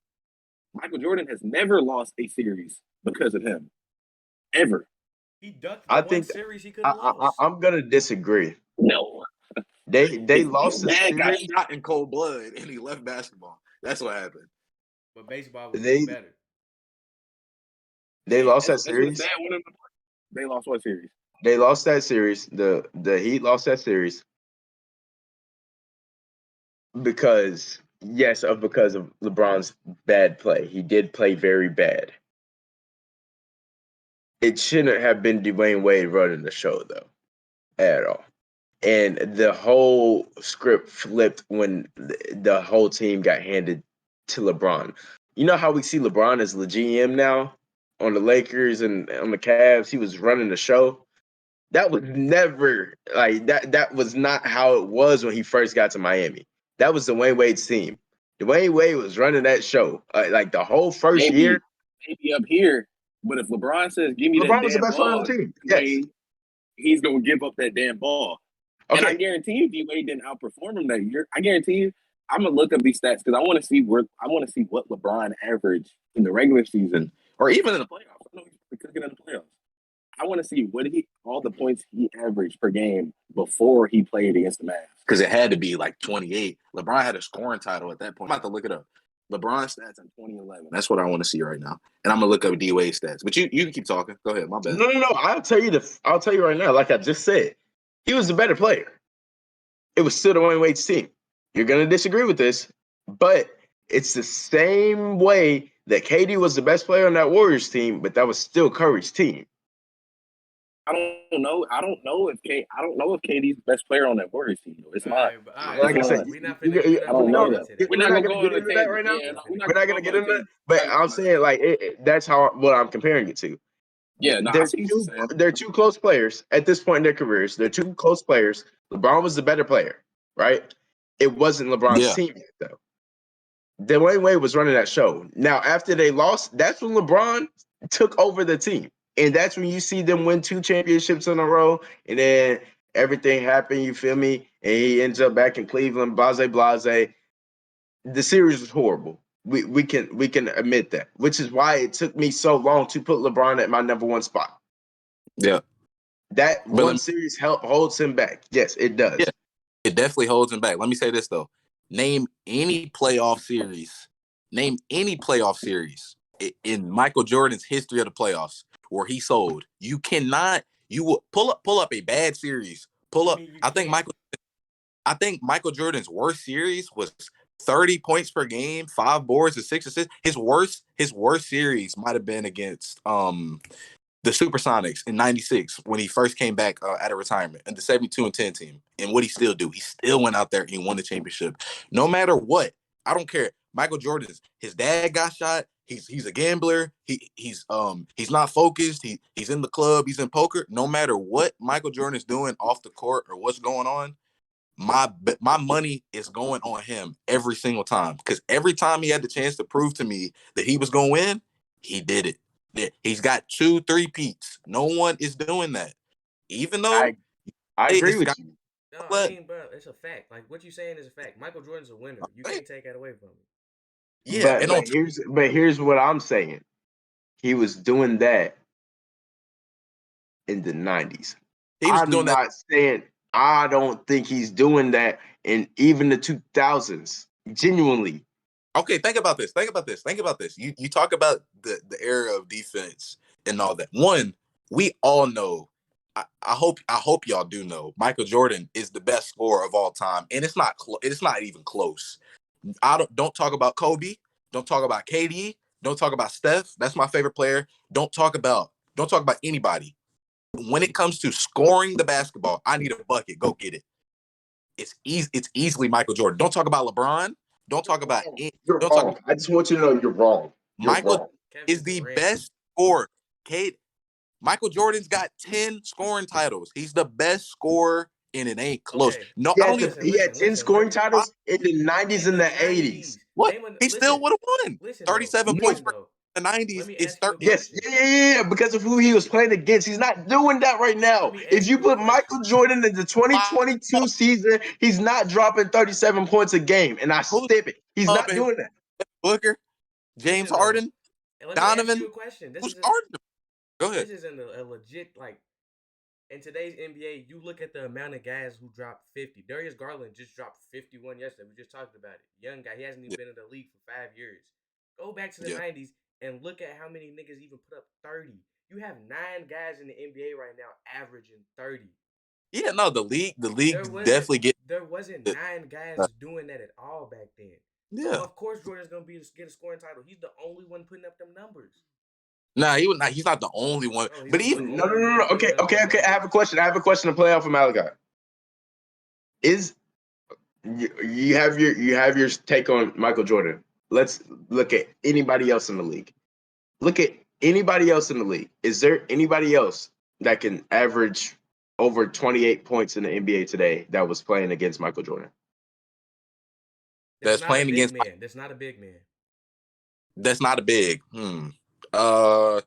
Michael Jordan has never lost a series because of him, ever. He ducked the I one think series he could have lost. I'm gonna disagree. No, They his lost the dad got series. shot in cold blood and he left basketball. That's what happened. But baseball was just They better. they lost that That's what his series. dad wanted to play. They lost what series? They lost that series. The Heat lost that series because of LeBron's bad play. He did play very bad. It shouldn't have been Dwayne Wade running the show though, at all. And the whole script flipped when the whole team got handed to LeBron. You know how we see LeBron as the GM now on the Lakers and on the Cavs? He was running the show. That was never like that. That was not how it was when he first got to Miami. That was Dwayne Wade's team. Dwayne Wade was running that show. Like the whole first year, Maybe up here, but if LeBron says, "Give me that LeBron was the damn best player on ball," the team. Yes. Wade, he's gonna give up that damn ball. And I Okay. guarantee you, D Wade didn't outperform him that year. I guarantee you, I'm gonna look up these stats because I want to see what LeBron averaged in the regular season or even in the playoffs. I know he's cooking in the playoffs. I want to see all the points he averaged per game before he played against the Mavs. because it had to be like 28. LeBron had a scoring title at that point. I'm about to look it up. LeBron stats in 2011. That's what I want to see right now. And I'm gonna look up D Wade stats. But you can keep talking. Go ahead. My bad. No. I'll tell you right now. Like I just said, he was the better player. It was still Dwayne Wade's team. You're gonna disagree with this, but it's the same way that KD was the best player on that Warriors team, but that was still Curry's team. I don't know. I don't know if KD's the best player on that Warriors team. Though. It's All not. right, but all right, Like I so said, we not finna we I not don't finna know get that. into that. We're we're not not gonna gonna go get on a into that tangent. right now. Yeah, no, we're not We're not gonna gonna go get on a into that. tangent. But I'm saying like that's how what I'm comparing it to. Yeah, no, I see what you're saying. They're two close players at this point in their careers. They're two close players. LeBron was the better player, right? It wasn't LeBron's Yeah, team yet, though. Dwayne Wade was running that show. Now, after they lost, that's when LeBron took over the team. And that's when you see them win 2 championships in a row. And then everything happened, you feel me? And he ends up back in Cleveland, blase. The series was horrible. We can admit that, which is why it took me so long to put LeBron at my #1 spot. yeah. That But one series holds him back. Yes, it does. yeah, it definitely holds him back. Let me say this though: name any playoff series. Name any playoff series in Michael Jordan's history of the playoffs where he sold. You cannot. You will pull up a bad series. Pull I up. mean, you can't. I think Michael Jordan's worst series was 30 points per game, 5 boards, and 6 assists. His worst series might have been against the Supersonics in '96 when he first came back out of retirement, and the 72-10 team. And what he still do? He still went out there and won the championship. No matter what, I don't care. Michael Jordan's his dad got shot. He's a gambler. He's not focused. He's in the club. He's in poker. No matter what Michael Jordan is doing off the court or what's going on, my money is going on him every single time, because every time he had the chance to prove to me that he was going to win, he did it. He's got 2 3-peats. No one is doing that. Even though I agree it's with got you. No, I but mean, bro, it's a fact. Like what you saying is a fact. Michael Jordan's a winner. You yeah, can't take that away from him. and But on here's what I'm saying. He was doing that in the 90s. he was I'm doing that. not saying I don't think he's doing that in even the 2000s. Genuinely. Okay, think about this. Think about this. You talk about the era of defense and all that. One, we all know. I hope y'all do know. Michael Jordan is the best scorer of all time, and it's not even close. I don't talk about Kobe. Don't talk about KD. Don't talk about Steph. That's my favorite player. Don't talk about anybody. When it comes to scoring the basketball, I need a bucket. Go get it. It's easy. It's easily Michael Jordan. Don't talk about LeBron. Don't You're talk about wrong. it. You're Don't talk wrong. about I just want you to know you're wrong. You're Michael wrong. is Kevin the Durant. best scorer. Kate, Michael Jordan's got 10 scoring titles. He's the best scorer, and it ain't close. Okay. No, He I had don't the, even Listen, he had listen, 10 listen. scoring Let me titles in the 90s in and the the 80s. '90s. what. Name a He still listen. would have won. Listen though. 37 points Listen per though. in the Let 90s me is ask you a 30. Yes, question. yeah, because of who he was playing against. He's not doing that right Let now. me If ask you you a put question. Michael Jordan in the Wow. 2022 season, he's not dropping 37 points a game. And I Who's stip it. He's up not in doing that. Booker? James Listen though. Harden? And let me ask you Donovan? a question. Who's guarding him? Go ahead. This isn't a legit like in today's NBA, you look at the amount of guys who dropped 50. Darius Garland just dropped 51 yesterday. We just talked about it. Young guy. He hasn't even Yeah, been in the league for 5 years. Go back to the yeah. 90s and look at how many niggas even put up 30. You have 9 guys in the NBA right now averaging 30. Yeah, no, the league There wasn't definitely get there wasn't it. 9 guys doing that at all back then. So Yeah. of course Jordan's gonna get a scoring title. He's the only one putting up them numbers. Nah, he's not the only one. Bro, he But was the even No, no, only no, one no. putting Okay, up okay, them okay. I have numbers. a question. I have a question to play off of Malachi. Is you have your take on Michael Jordan. Let's look at anybody else in the league. Look at anybody else in the league. Is there anybody else that can average over 28 points in the NBA today that was playing against Michael Jordan? That's that's not a playing big against man. That's not a big man. that's not a big. Uh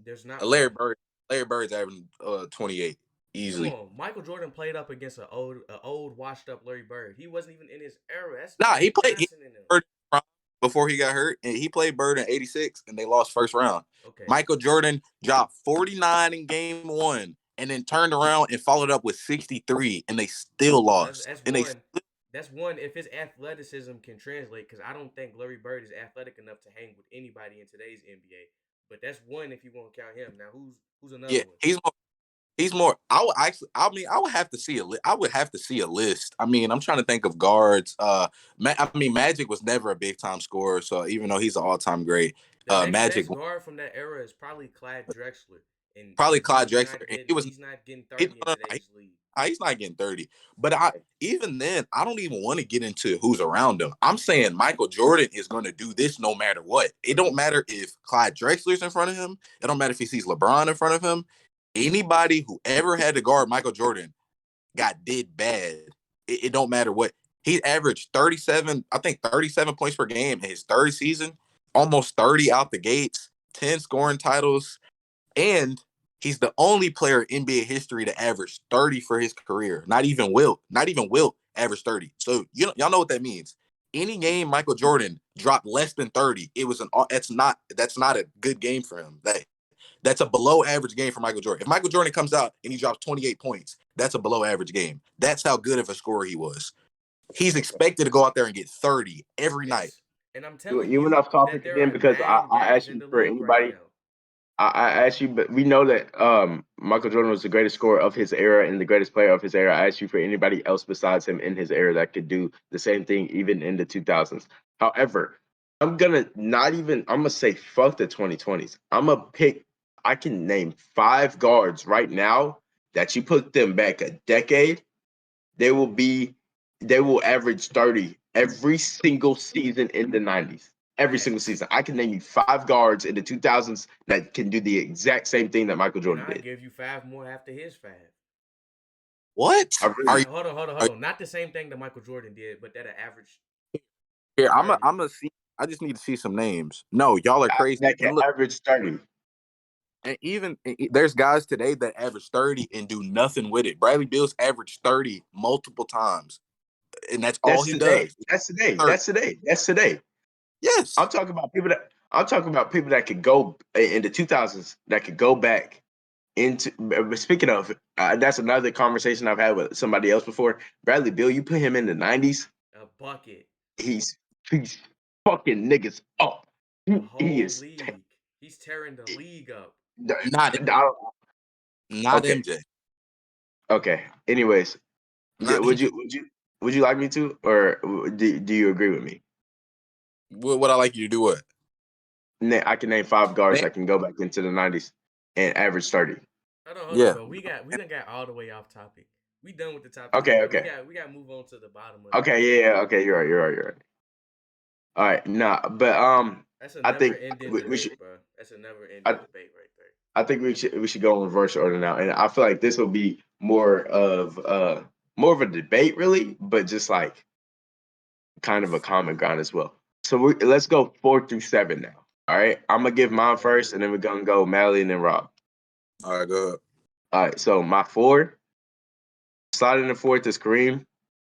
There's not Larry one. Bird. Larry Bird's averaging 28 Come easily. on, Michael Jordan played up against an old washed up Larry Bird. He wasn't even in his era. That's Nah, Magic he Johnson in him. Bird before he got hurt, and he played Bird in '86, and they lost first round. Okay, Michael Jordan dropped 49 in game 1 and then turned around and followed up with 63, and they still So lost. that's And they one. That's one. If his athleticism can translate, because I don't think Larry Bird is athletic enough to hang with anybody in today's NBA. But that's one if you want to count him. Now, who's another yeah, one? he's more. I would actually. I mean, I would have to see I would have to see a list. I mean, I'm trying to think of guards. I mean, Magic was never a big time scorer, so even though he's an all time great, The next Magic best guard from that era is probably Clyde Drexler, and probably Clyde he's Drexler, not and getting he's not getting he 30 in no, today's league. he's not getting 30. But I even then, I don't even want to get into who's around him. I'm saying Michael Jordan is going to do this no matter what. It don't matter if Clyde Drexler's in front of him. It don't matter if he sees LeBron in front of him. Anybody who ever had to guard Michael Jordan did bad. It don't matter what. He averaged 37, I think 37 points per game in his third season, almost 30 out the gates, 10 scoring titles, and he's the only player in NBA history to average 30 for his career. Not even Wilt averaged 30. So y'all know what that means. Any game Michael Jordan dropped less than 30, it was that's not a good game for him. That's a below average game for Michael Jordan. If Michael Jordan comes out and he drops 28 points, that's a below average game. That's how good of a scorer he was. He's expected to go out there and get 30 every night. It's and I'm telling You went you off topic that there again are because 9 I guys asked in you the for league right anybody. now. I asked you, but we know that Michael Jordan was the greatest scorer of his era and the greatest player of his era. I asked you for anybody else besides him in his era that could do the same thing even in the 2000s. However, I'm gonna say fuck the 2020s. I'm gonna pick. I can name 5 guards right now that you put them back a decade, they will be they will average 30 every single season in the 90s. Every single Facts. season. I can name you 5 guards in the 2000s that can do the exact same thing that Michael And Jordan I did. give you 5 more after his 5. What? I Are really you Now hold on, hold on, are hold on. Not the same thing that Michael Jordan did, but that average here? thirty. I'm a see. I just need to see some names. No, y'all are crazy. that can And look, average 30. and even there's guys today that average 30 and do nothing with it. Bradley Beal's averaged 30 multiple times, and that's all That's he today. does. That's today. 30. That's today. That's today. I'm Yes. talking about people that I'm talking about people that could go in the 2000s that could go back into. Speaking of, that's another conversation I've had with somebody else before. Bradley Beal, you put him in the 90s, A bucket. he's fucking niggas up. The He whole is. league. He's tearing the league up. Not not Okay, MJ. okay. Anyways, Not would MJ. you like me to, or do you agree with me? What I like you to do what? I can name 5 guards Man, that can go back into the 90s and average 30. Hold on, yeah. bro. We done got all the way off topic. We done with the top 10, Okay, bro. okay, We got to move on to the bottom of the okay. list. Yeah, yeah. Okay, you're right. All right, nah, but That's a I never think ending we should. debate, bro. That's a never ending I, debate right there. I think we should go in reverse order now, and I feel like this will be more of a debate, really, but just like kind of a Just common ground as well. So let's go 4 through 7 now. All right, I'm gonna give mine okay. first, and then we're gonna go Mally and then Rob. All right, go ahead. All right, so my 4, sliding the fourth is Kareem.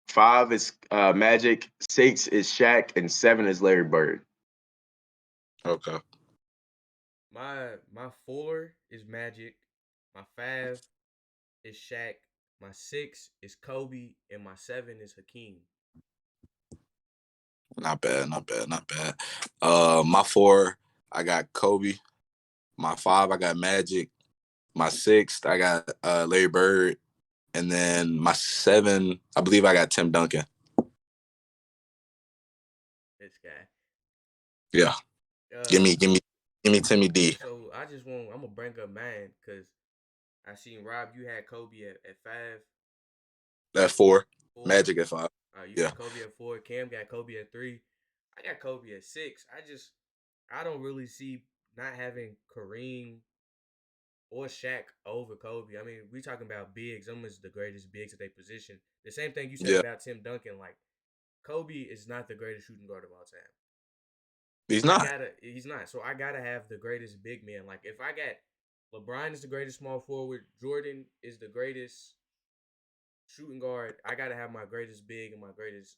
5 is Magic. 6 is Shaq, and 7 is Larry Bird. Okay. My 4 is Magic. My 5 is Shaq. My 6 is Kobe, and my 7 is Hakeem. Not bad, not bad, not bad. My 4, I got Kobe. My 5, I got Magic. My 6, I got Larry Bird. And then my 7, I believe I got Tim Duncan. This guy. Yeah. Give Uh, me, give me, give me Timmy D. so I'm gonna bring up mine because I seen Rob. You had Kobe at 5, At 4. 4. Magic at 5. You Yeah. got Kobe at 4. Cam got Kobe at 3. I got Kobe at 6. I don't really see not having Kareem or Shaq over Kobe. I mean, we talking about bigs. Them is the greatest bigs at their position. The same thing you said Yeah. about Tim Duncan. Like Kobe is not the greatest shooting guard of all time. He's not. He's not. So I gotta have the greatest big man. Like if I got LeBron is the greatest small forward, Jordan is the greatest shooting guard, I gotta have my greatest big and my greatest.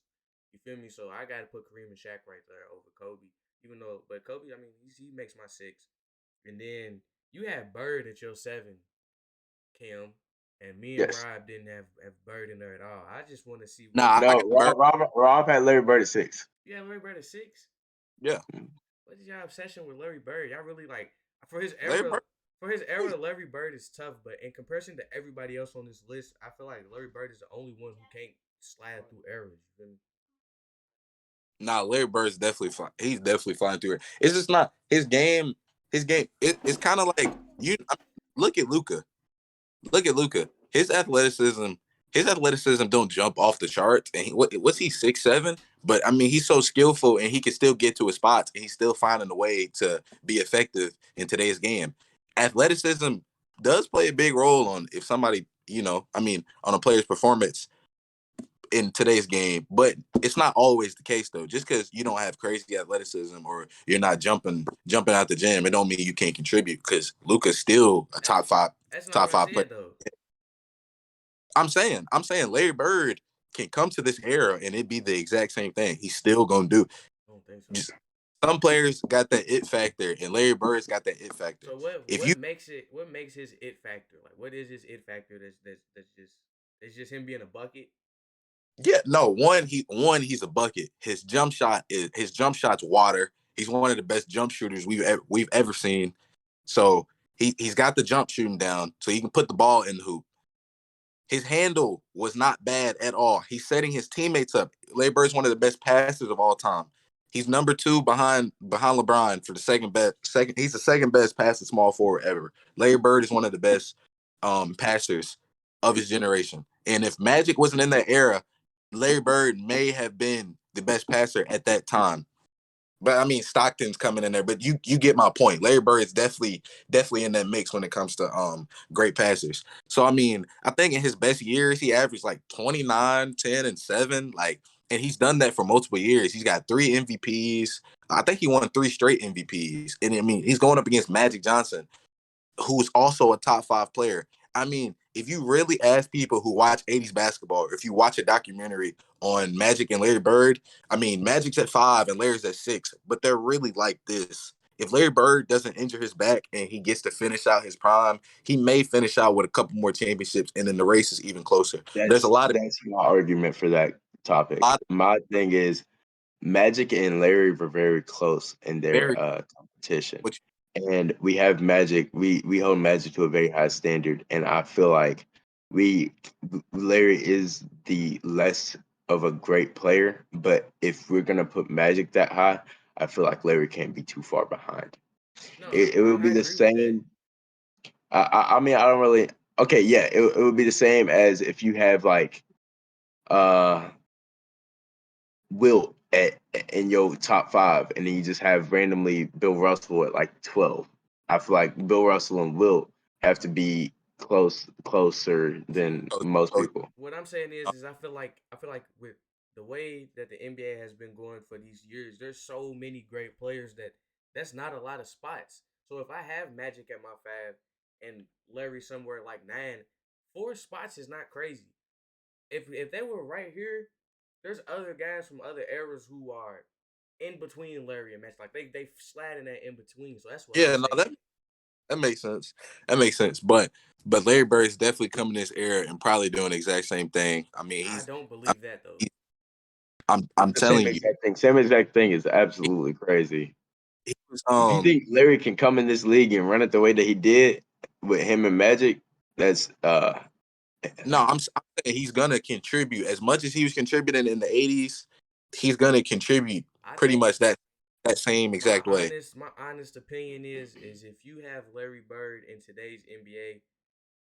You feel me? So I gotta put Kareem and Shaq right there over Kobe. Even though, but Kobe, I mean, he makes my 6. And then you had Bird at your 7. Kim, and me and Yes. Rob didn't have Bird in there at all. I just want to see what Nah, I No, got Bird. Rob had Larry Bird at 6. you have Larry Bird at 6. Yeah, What is y'all obsession with Larry Bird? Y'all really like for his Larry era. Bird. For his era, Larry Bird is tough, but in comparison to everybody else on this list, I feel like Larry Bird is the only one who can't slide through errors. You feel me? Nah, Larry Bird's definitely fine. He's definitely flying through it. It's just not his game. His game. It's kind of like look at Luca. Look at Luca. His athleticism don't jump off the charts. And what's he 6'7"? But I mean, he's so skillful and he can still get to his spots and he's still finding a way to be effective in today's game. Athleticism does play a big role on if somebody, I mean, on a player's performance in today's game, but it's not always the case though. Just because you don't have crazy athleticism or you're not jumping out the gym, it don't mean you can't contribute. Because Luka's still a That's that's not top what I five player. said though. I'm saying Larry Bird can come to this era and it be the exact same thing. He's still gonna do. I don't think so. Just some players got that it factor, and Larry Bird's got that it factor. So what If you what makes it what makes his it factor? Like what is his it factor that's just it's just him being a bucket? Yeah, no, he's a bucket. His jump shot's water. He's one of the best jump shooters we've ever seen. So he's got the jump shooting down, so he can put the ball in the hoop. His handle was not bad at all. He's setting his teammates up. Larry Bird's one of the best passers of all time. He's number 2 behind LeBron for the second best. He's the second best passing small forward ever. Larry Bird is one of the best passers of his generation. And if Magic wasn't in that era, Larry Bird may have been the best passer at that time. But I mean, Stockton's coming in there. But you get my point. Larry Bird is definitely in that mix when it comes to great passers. So I mean, I think in his best years, he averaged like 29, 10, and 7. Like, and he's done that for multiple years. He's got 3 MVPs. I think he won 3 straight MVPs. And I mean, he's going up against Magic Johnson, who's also a top 5 player. I mean, if you really ask people who watch 80s basketball, or if you watch a documentary on Magic and Larry Bird, I mean, Magic's at 5 and Larry's at 6, but they're really like this. If Larry Bird doesn't injure his back and he gets to finish out his prime, he may finish out with a couple more championships, and then the race is even closer. There's a That's my argument for that topic. lot of My thing is Magic and Larry were very close in their very, competition, which, and we have Magic. We hold Magic to a very high standard, and I feel like we Larry is the less of a great player. But if we're gonna put Magic that high, I feel like Larry can't be too far behind. No, It would I be the agree with that. same. I mean, I don't really. Okay, yeah, it would be the same as if you have like uh Wilt in your top 5, and then you just have randomly Bill Russell at like 12. I feel like Bill Russell and Wilt have to be closer See, than most people. what I'm saying is I feel like with the way that the NBA has been going for these years, there's so many great players that's not a lot of spots. So if I have Magic at my 5 and Larry somewhere like 9, 4 spots is not crazy. If they were right here, there's other guys from other eras who are in between Larry and Magic. Like they slide in that in between. So that's what I'm yeah, no, saying. that makes sense. That makes sense. But Larry Bird is definitely coming this era and probably doing the exact same thing. I mean, I don't I believe that though. he, I'm The same telling you, exact thing. Same exact thing is absolutely crazy. he was If you think Larry can come in this league and run it the way that he did with him and Magic, that's no, I'm saying he's gonna contribute as much as he was contributing in the '80s. He's gonna contribute I pretty think much that same exact way. my honest opinion is if you have Larry Bird in today's NBA,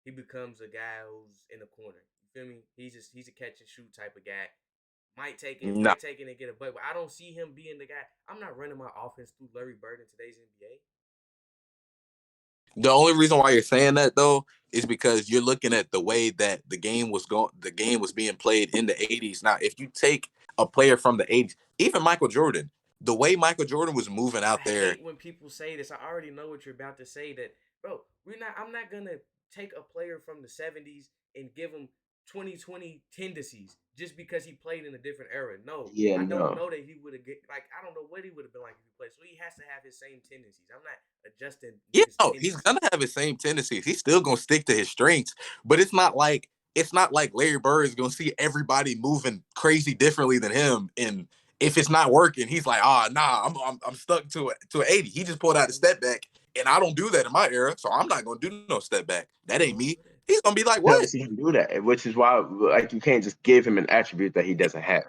he becomes a guy who's in the corner. You feel me? He's a catch and shoot type of guy. No, Might take it and get a buck, but I don't see him being the guy. I'm not running my offense through Larry Bird in today's NBA. the only reason why you're saying that though is because you're looking at the way that the game was being played in the '80s. Now, if you take a player from the '80s, even Michael Jordan, the way Michael Jordan was moving I out there. hate when people say this. I already know what you're about to say. That bro, we're not. I'm not gonna take a player from the '70s and give him 2020 tendencies just because he played in a different era. No, Yeah, I don't no. know that he would have get like I don't know what he would have been like if he played. So he has to have his same tendencies. I'm not adjusting Yeah, niggas' no, he's tendencies. gonna have his same tendencies. He's still gonna stick to his strengths, but it's not like Larry Bird is gonna see everybody moving crazy differently than him, and if it's not working, he's like, nah, I'm stuck to an 80. He just pulled out a step back, and I don't do that in my era, so I'm not gonna do no step back. That You ain't don't me. do that. He's gonna be like, Never what? see him do that, which is why like you can't just give him an attribute that he doesn't have.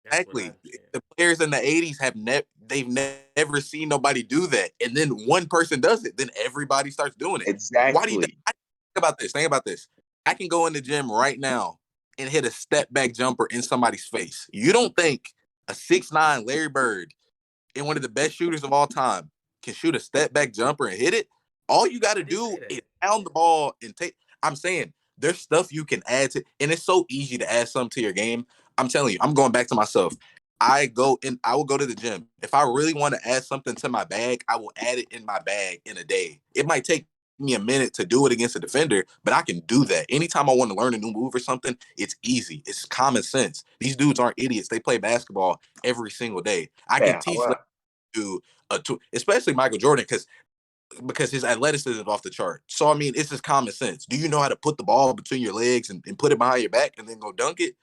That's what Exactly. I'm saying. The players in the '80s they've never seen nobody do that, and then one person does it, then everybody starts doing it. Why do you think? Exactly. Think about this? Think about this. I can go in the gym right now and hit a step back jumper in somebody's face. You don't think a 6'9" Larry Bird and one of the best shooters of all time can shoot a step back jumper and hit it? All you got I to didn't do say is that. pound the ball and take. I'm saying there's stuff you can add to, and it's so easy to add something to your game. I'm telling you, I'm going back to myself. I will go to the gym. If I really want to add something to my bag, I will add it in my bag in a day. It might take me a minute to do it against a defender, but I can do that. Anytime I want to learn a new move or something, it's easy. It's common sense. These dudes aren't idiots. They play basketball every single day. I can Yeah, teach them to especially Michael Jordan because his athleticism is off the chart. So I mean, it's just common sense. Do you know how to put the ball between your legs and put it behind your back and then go dunk it?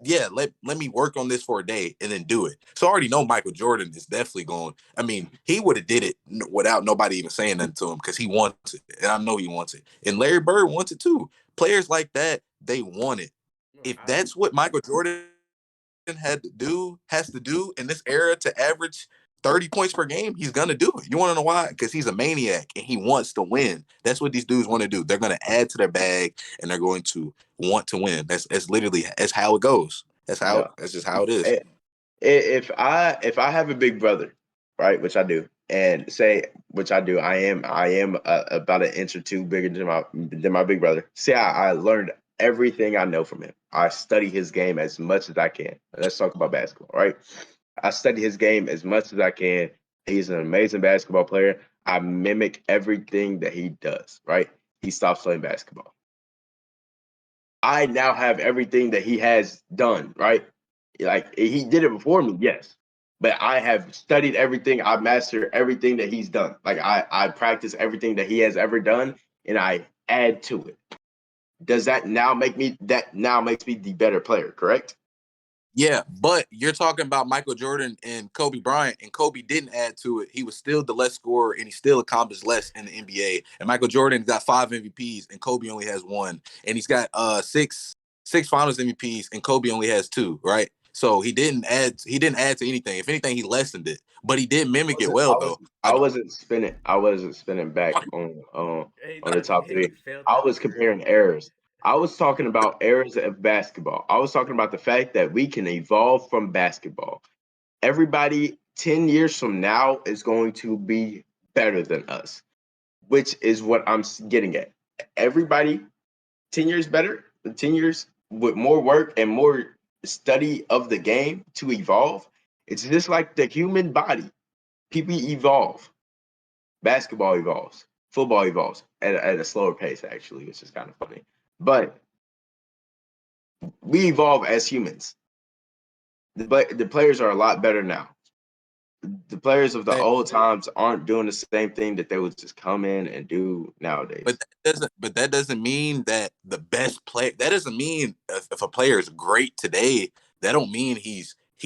Yeah, let me work on this for a day and then do it. So I already know Michael Jordan is definitely going. I mean, he would have did it without nobody even saying nothing to him because he wants it, and I know he wants it. And Larry Bird wants it too. Players like that, they want it. No, If that's what Michael Jordan has to do in this era to average 30 points per game, he's gonna do it. You want to know why? Because he's a maniac and he wants to win. That's what these dudes want to do. They're gonna add to their bag and they're going to want to win. That's literally that's how it goes. no. That's just how it is. If I have a big brother, right, which I do, and say which I do, I am about an inch or two bigger than my big brother. See, I learned everything I know from him. I study his game as much as I can. Let's talk about basketball, right? I study his game as much as I can. He's an amazing basketball player. I mimic everything that he does, right? He stops playing basketball. I now have everything that he has done, right? Like he did it before me, yes. But I have studied everything, I mastered everything that he's done. Like I practice everything that he has ever done and I add to it. Does that now makes me the better player, correct? Yeah, but you're talking about Michael Jordan and Kobe Bryant, and Kobe didn't add to it. He was still the less scorer, and he still accomplished less in the NBA. And Michael Jordan got 5 MVPs, and Kobe only has one. And he's got six Finals MVPs, and Kobe only has two. Right? So he didn't add. He didn't add to anything. If anything, he lessened it. But he did mimic it Wasn't well, I though. wasn't I wasn't spinning back Hey, on the top he three. felt I that was for real. comparing eras. I was talking about eras of basketball. I was talking about the fact that we can evolve from basketball. Everybody 10 years from now is going to be better than us, which is what I'm getting at. Everybody 10 years better, 10 years with more work and more study of the game to evolve. It's just like the human body. People evolve. Basketball evolves. Football evolves at a slower pace, actually, which is kind of funny. But we evolve as humans. But the players are a lot better now. The players of the old times aren't doing the same thing that they would just come in and do But nowadays. that doesn't mean that the best play. That doesn't mean if a player is great today, that don't mean he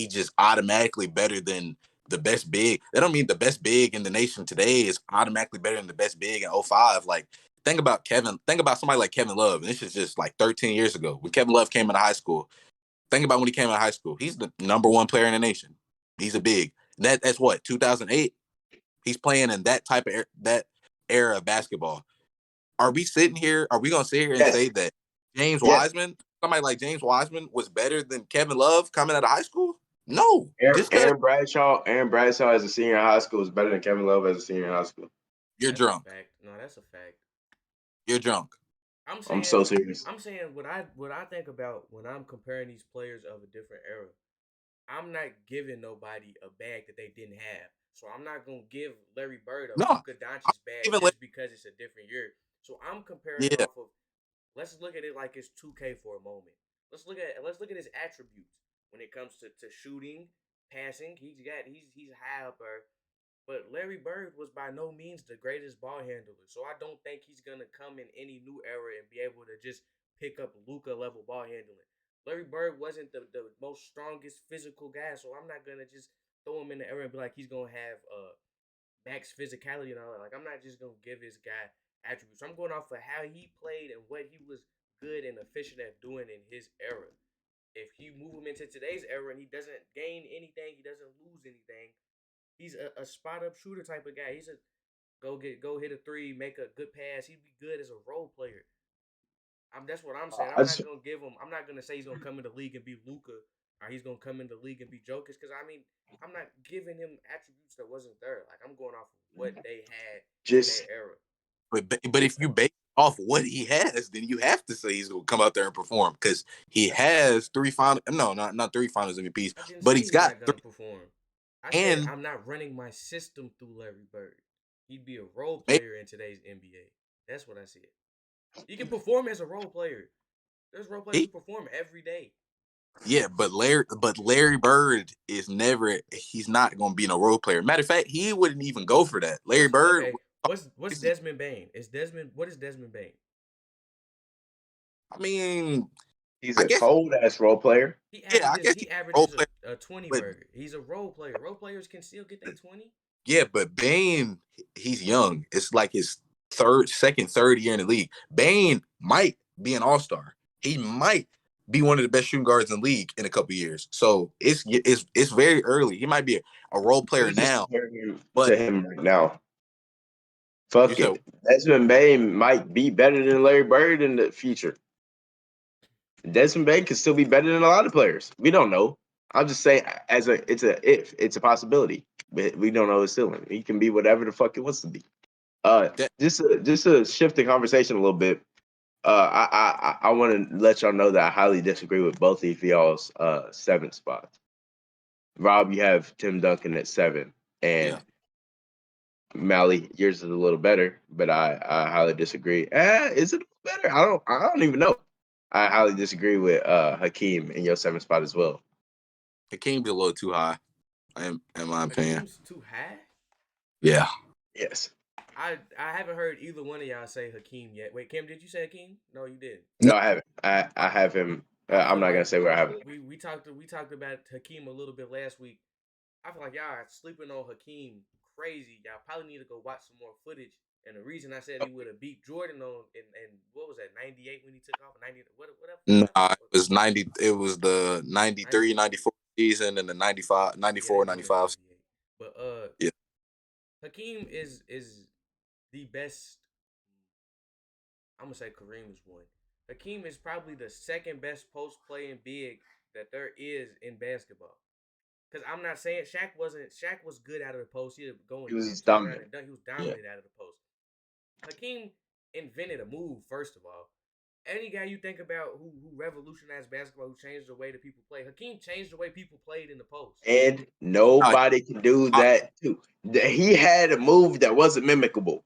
just automatically better than the best big. That don't mean the best big in the nation today is automatically better than the best big in '05. Like think about Kevin. Think about somebody like Kevin Love. And this is just like 13 years ago when Kevin Love came into high school. Think about when he came out of high school. He's the number one player in the nation. He's a big. That's what 2008. He's playing in that type of that era of basketball. Are we sitting here? Are we gonna sit here and Yes, say that James yes. Wiseman, somebody like James Wiseman, was better than Kevin Love coming out of high school? No, just because Aaron Bradshaw as a senior in high school is better than Kevin Love as a senior in high school. you're That's a drunk. fact. No, that's a fact. You're drunk. I'm I'm saying so serious. I'm saying what I think about when I'm comparing these players of a different era. I'm not giving nobody a bag that they didn't have. So I'm not gonna give Larry Bird a No, Luka Doncic bag even like just because it's a different year. So I'm comparing it yeah, off of. Let's look at it like it's 2K for a moment. let's look at his attributes when it comes to shooting, passing. He's high up there. But Larry Bird was by no means the greatest ball handler. So I don't think he's gonna come in any new era and be able to just pick up Luka level ball handling. Larry Bird wasn't the most strongest physical guy, so I'm not gonna just throw him in the era and be like he's gonna have max physicality and all that. Like I'm not just gonna give this guy attributes. I'm going off of how he played and what he was good and efficient at doing in his era. If you move him into today's era and he doesn't gain anything, he doesn't lose anything. He's a spot up shooter type of guy. He's a go hit a three, make a good pass. He'd be good as a role player. That's what I'm saying. I I'm just, not gonna give him. I'm not gonna say he's gonna come in the league and be Luca, or he's gonna come in the league and be Jokic. Because I mean, I'm not giving him attributes that wasn't there. Like I'm going off of what they had in their just era. But if you base off what he has, then you have to say he's gonna come out there and perform because he has three final. No, not three finals MVPs, I didn't but say he's he's got not gonna three. perform. I said And I'm not running my system through Larry Bird. He'd be a role maybe, player in today's NBA. That's what I said. He can perform as a role player. There's role players who he, perform every day. yeah, but Larry Bird is never. He's not gonna be no role player. Matter of fact, he wouldn't even go for that. Larry What's Bird. okay? What's Desmond Bain? Is Desmond what is Desmond Bain? I mean, he's I a guess. cold ass role player. Yeah, I guess He he's a role averages player, a 20 but burger. He's a role player. Role players can still get their 20. yeah, but Bane, he's young. It's like his third year in the league. Bane might be an all-star. He might be one of the best shooting guards in the league in a couple years. So it's very early. He might be a role player We just now, comparing him but to him right now. you Fuck said it. Desmond Bain might be better than Larry Bird in the future. Desmond Bain could still be better than a lot of players. We don't know. I'm just saying, it's a possibility, but we don't know his ceiling. He can be whatever the fuck it wants to be. that. Just to shift the conversation a little bit. I want to let y'all know that I highly disagree with both of y'all's seven spots. Rob, you have Tim Duncan at 7, Yeah, and Mally, yours is a little better, but I highly disagree. Is it better? I don't even know. I highly disagree with Hakeem in your 7 spot as well. Hakeem's a little too high, in my opinion. Hakeem's too high. Yeah, Yes. I haven't heard either one of y'all say Hakeem yet. Wait, Kim, did you say Hakeem? No, you didn't. No, I haven't. I have him. I I'm feel not gonna like say where I have him. we talked about Hakeem a little bit last week. I feel like y'all are sleeping on Hakeem crazy. Y'all probably need to go watch some more footage. And the reason I said he would have beat Jordan on in what was that 98 when he took off 90 nah, it was 90. It was the 90 93, 94 season and the 95, yeah they 94, won in 95. 98. But Yeah, Hakeem is the best. I'm gonna say Kareem is one. Hakeem is probably the second best post playing big that there is in basketball. Because I'm not saying Shaq wasn't. Shaq was good out of the post. He'd go He and, was turn around dominant. and dunk. He was Yeah. dominant out of the post. Hakeem invented a move. First of all, any guy you think about who revolutionized basketball, who changed the way that people play, Hakeem changed the way people played in the post. And nah, nobody can do I, that too. He had a move that wasn't mimicable.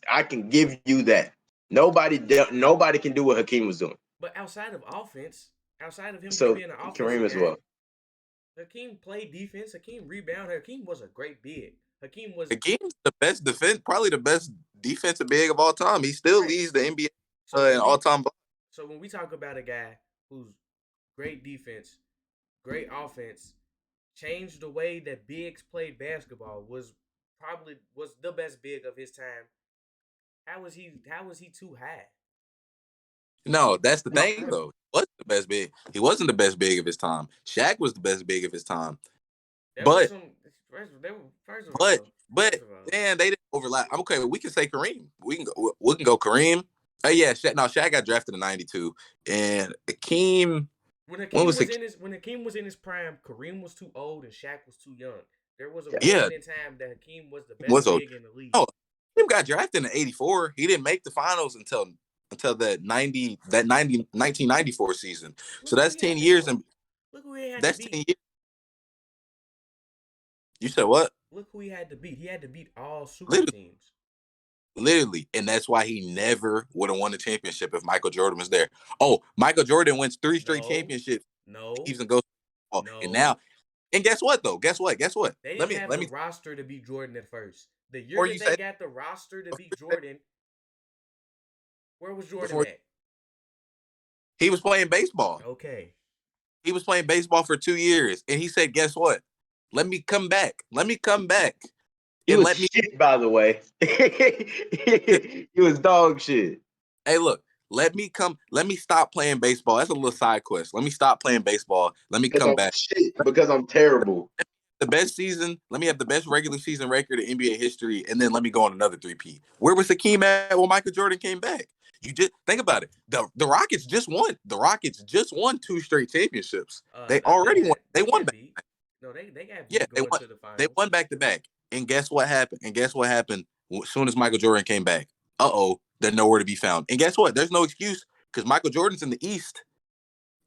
I can give you that. Nobody can do what Hakeem was doing. But outside of offense, outside of him just So being an Kareem offensive as guy, well. Hakeem played defense. Hakeem rebounded. Hakeem was a great big. Hakeem was Hakeem's the best defense, probably the best defensive big of all time. He still right. leads the NBA So in when all we time. so when we talk about a guy who's great defense, great offense, changed the way that bigs played basketball, was the best big of his time. How was he too high? No, that's the No, thing though. He wasn't the best big. He wasn't the best big of his time. Shaq was the best big of his time. There was But some first of but all, but first of all, man, they didn't overlap. Okay, we can say Kareem. We can go Kareem. Oh yeah, Shaq got drafted in '92, and Hakeem. When was Hakeem? when Hakeem was in his prime, Kareem was too old and Shaq was too young. There was a yeah. Yeah, moment in time that Hakeem was the best was old. big in the league. No, Hakeem got drafted in '84. He didn't make the finals until that 1994 season. So Look who that's he 10 had to years, go. and Look who he had to that's 10 beat. years. You said what? Look who he had to beat. He had to beat all super Literally, teams. Literally. And that's why he never would have won the championship if Michael Jordan was there. Oh, Michael Jordan wins 3 straight No, championships. no, Leaves and goes. And now, no. and guess what though? Guess what? Guess what? They Let didn't me have let the me roster to beat Jordan at first. The year before that you they say got the roster to beat Jordan, where was Jordan before at? he was playing baseball. Okay. He was playing baseball for 2 years. And he said, guess what? Let me come back. Let me come back. He And was let me shit, by the way. He was dog shit. hey, look, let me come. Let me stop playing baseball. That's a little side quest. Let me stop playing baseball. Let me Because come I'm back. shit. Because I'm terrible. The best season. Let me have the best regular season record in NBA history, and then let me go on another 3P. Where was Hakeem at when Michael Jordan came back? You just think about it. The Rockets just won. The Rockets just won 2 straight championships. They already won. They They won got back. beat. No, they got Yeah, beat going to the They finals. won back to back. And guess what happened? And guess what happened as soon as Michael Jordan came back? They're nowhere to be found. And guess what? There's no excuse because Michael Jordan's in the East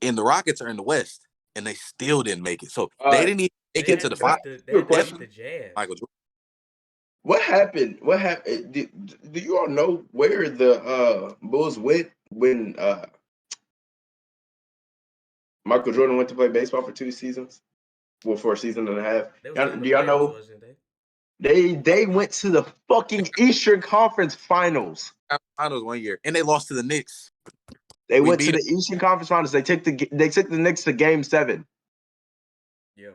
and the Rockets are in the West, and they still didn't make it. So All they right. didn't even make They it had to to the final. beat the they Good had to beat question. the Jazz. Michael Jordan. What happened? What happened? Do you all know where the Bulls went when Michael Jordan went to play baseball for 2 seasons? Well, for a season and a half. They was in the Do y'all playoffs, know wasn't they? they went to the fucking Eastern Conference Finals? Finals 1 year, and they lost to the Knicks. They We went to beat them. the Eastern Conference Finals. They took the Knicks to Game 7 Yeah,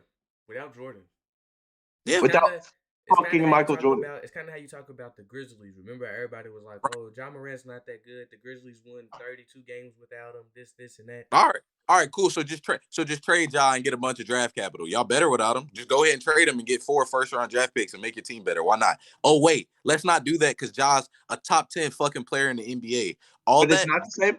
without Jordan. It's Yeah, kind without of it's kind of fucking how you Michael talk Jordan. about it's kind of how you talk about the Grizzlies. Remember, everybody was like, "Oh, John Morant's not that good." The Grizzlies won 32 games without him. This, and that. all right, cool. So just trade y'all and get a bunch of draft capital. Y'all better without them. Just go ahead and trade them and get 4 first-round draft picks and make your team better. Why not? Oh wait, let's not do that because Ja's a top 10 fucking player in the NBA. All But it's that, not the same.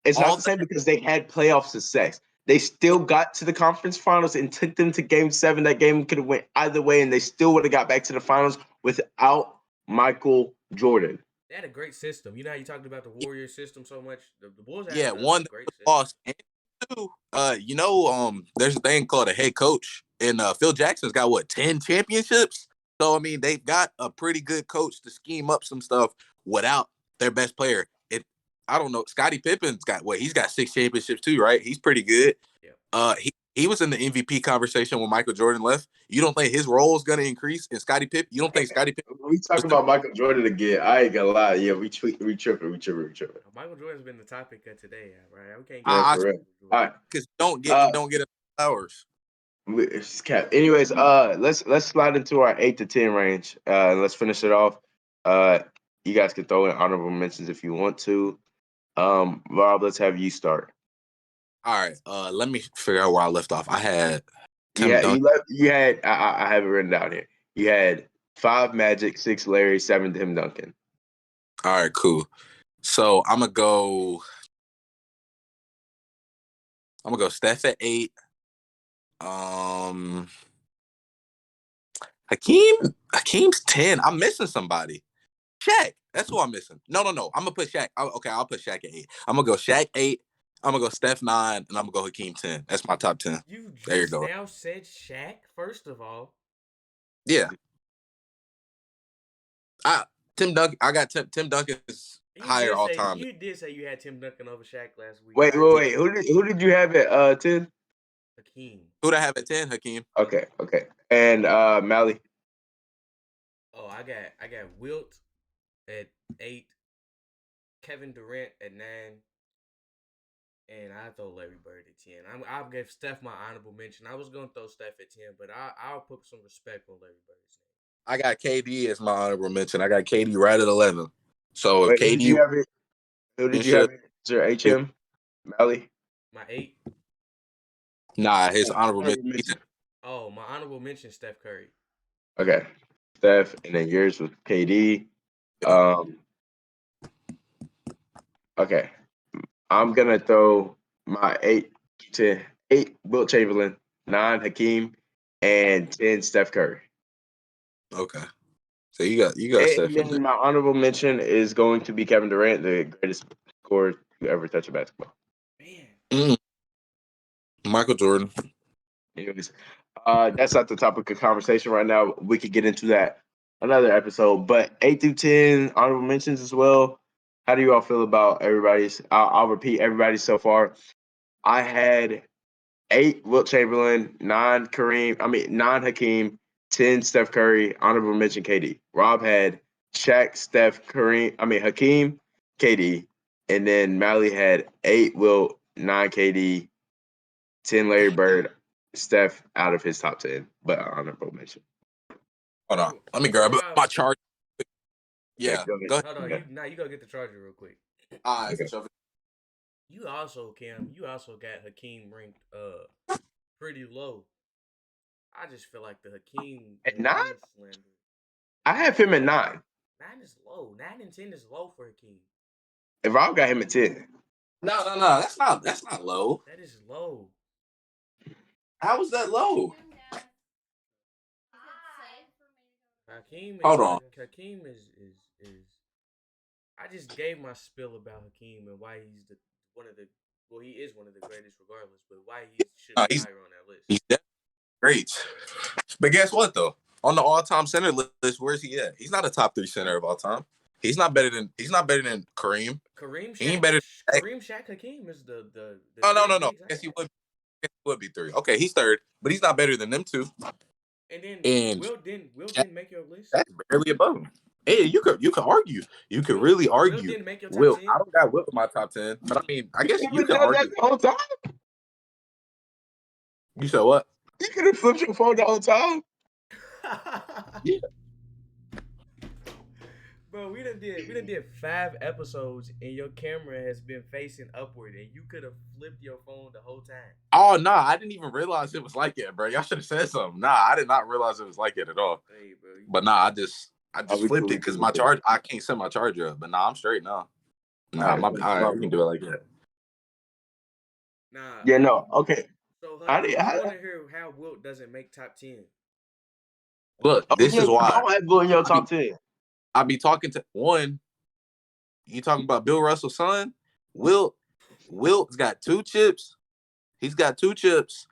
It's not all the that. same because they had playoff success. They still got to the conference finals and took them to Game 7. That game could have went either way, and they still would have got back to the finals without Michael Jordan. They had a great system. You know how you talked about the Warriors system so much. The Bulls had Yeah, a one great system. lost. And two, there's a thing called a head coach, and Phil Jackson's got what 10 championships. So I mean, they've got a pretty good coach to scheme up some stuff without their best player. I don't know. Scottie Pippen's got what? He's got 6 championships too, right? He's pretty good. Yeah. He was in the MVP conversation when Michael Jordan left. You don't think his role is going to increase in Scottie Pippen? You don't think Scottie Pippen We talk was the about Michael Jordan again. I ain't gonna lie. Yeah, we tripping. Michael Jordan's been the topic of today, right? We can't get Yeah, off I for real. Michael All Jordan. right. because Uh, you don't get hours. it's cap. Anyways, let's slide into our 8 to 10 range. And let's finish it off. Uh, you guys can throw in honorable mentions if you want to. Rob, let's have you start. All right. Let me figure out where I left off. I had Tim Yeah, Duncan. you had. I have it written down here. You had 5 Magic, 6 Larry, 7 Tim Duncan. All right, cool. So I'm gonna go Steph at 8. Um, Hakeem's 10. I'm missing somebody. Shaq. That's who I'm missing. No. I'm gonna put Shaq. Okay, I'll put Shaq at 8. I'm gonna go Shaq 8. I'm gonna go Steph 9, and I'm gonna go Hakeem 10. That's my top 10. You There you just go. now said Shaq, first of all. Yeah. I Tim Duncan. I got Tim Duncan's higher all time. You did say you had Tim Duncan over Shaq last week. Wait, I agree. Who did you have at 10? Hakeem. Who'd I have at 10? Hakeem. Okay. And Mally. Oh, I got Wilt at 8, Kevin Durant at 9, and I throw Larry Bird at 10. I'll give Steph my honorable mention. I was gonna throw Steph at 10, but I'll put some respect on Larry Bird's name. I got KD as my honorable mention. I got KD right at 11. So if Wait, who did you KD have it? Who did you have it? Is there HM? Mally? My 8. nah, his Oh, honorable mention. honorable mention. Oh, my honorable mention, Steph Curry. Okay. Steph, and then yours was KD. Yeah. Okay. I'm gonna throw my 8 Wilt Chamberlain, 9 Hakeem, and 10 Steph Curry. Okay. So you got And Steph in there. then my honorable mention is going to be Kevin Durant, the greatest scorer to ever touch a basketball. Man. Michael Jordan. Anyways, that's not the topic of conversation right now. We could get into that another episode. But 8 through 10 honorable mentions as well. How do you all feel about everybody's? I'll repeat everybody's so far. I had 8 Wilt Chamberlain, 9 Hakeem, 10 Steph Curry, honorable mention KD. Rob had Shaq, Steph, Hakeem, KD, and then Mally had 8 Wilt, 9 KD, 10 Larry Bird, Steph out of his top 10, but honorable mention. Hold on. Let me So grab Rob, my chart. Okay, Yeah. go ahead. Go ahead. hold on. You go get the charger real quick. All right, Okay. for sure. You also Cam. You also got Hakeem ranked pretty low. I just feel like the At 9, slander. I have him at 9. 9 is low. 9 and 10 is low for Hakeem. If Rob got him at 10, No. That's not low. That is low. How is that low? Hakeem is Hold on. Hakeem is. I just gave my spill about Hakeem and why he's he is one of the greatest regardless, but why he should be He's higher on that list. definitely great. But guess what though? On the all-time center list, where's he at? He's not a top 3 center of all time. He's not better than Kareem. He ain't better than Shaq. Kareem, Shaq, Hakeem is the Oh three no. bigs. I guess he would be 3. Okay, he's 3rd, but he's not better than them 2. And then And Will Shaq, didn't make your list. that's barely above him. Hey, you could argue. You could Will really Will argue. didn't make your top Will, 10. I don't got Will in my top 10, but I mean, I guess you you could can have done that argue. the whole time. You said what? You could have flipped your phone the whole time. Yeah. Bro, we done did 5 episodes and your camera has been facing upward and you could have flipped your phone the whole time. Oh no, I didn't even realize it was like that, bro. Y'all should have said something. Nah, I did not realize it was like it at all. Hey, bro. But nah, I just We flipped cool, it because my charge I can't set my charger up. But nah, I'm straight now. Nah, All right. we can do it like that. Nah. Yeah, no. Okay. So hold I on. did. I want to hear how Wilt doesn't make top 10. Look, this is You why don't have Will in your I be, top 10. I be talking to one. You talking about Bill Russell's son? Wilt's got 2 chips. He's got 2 chips.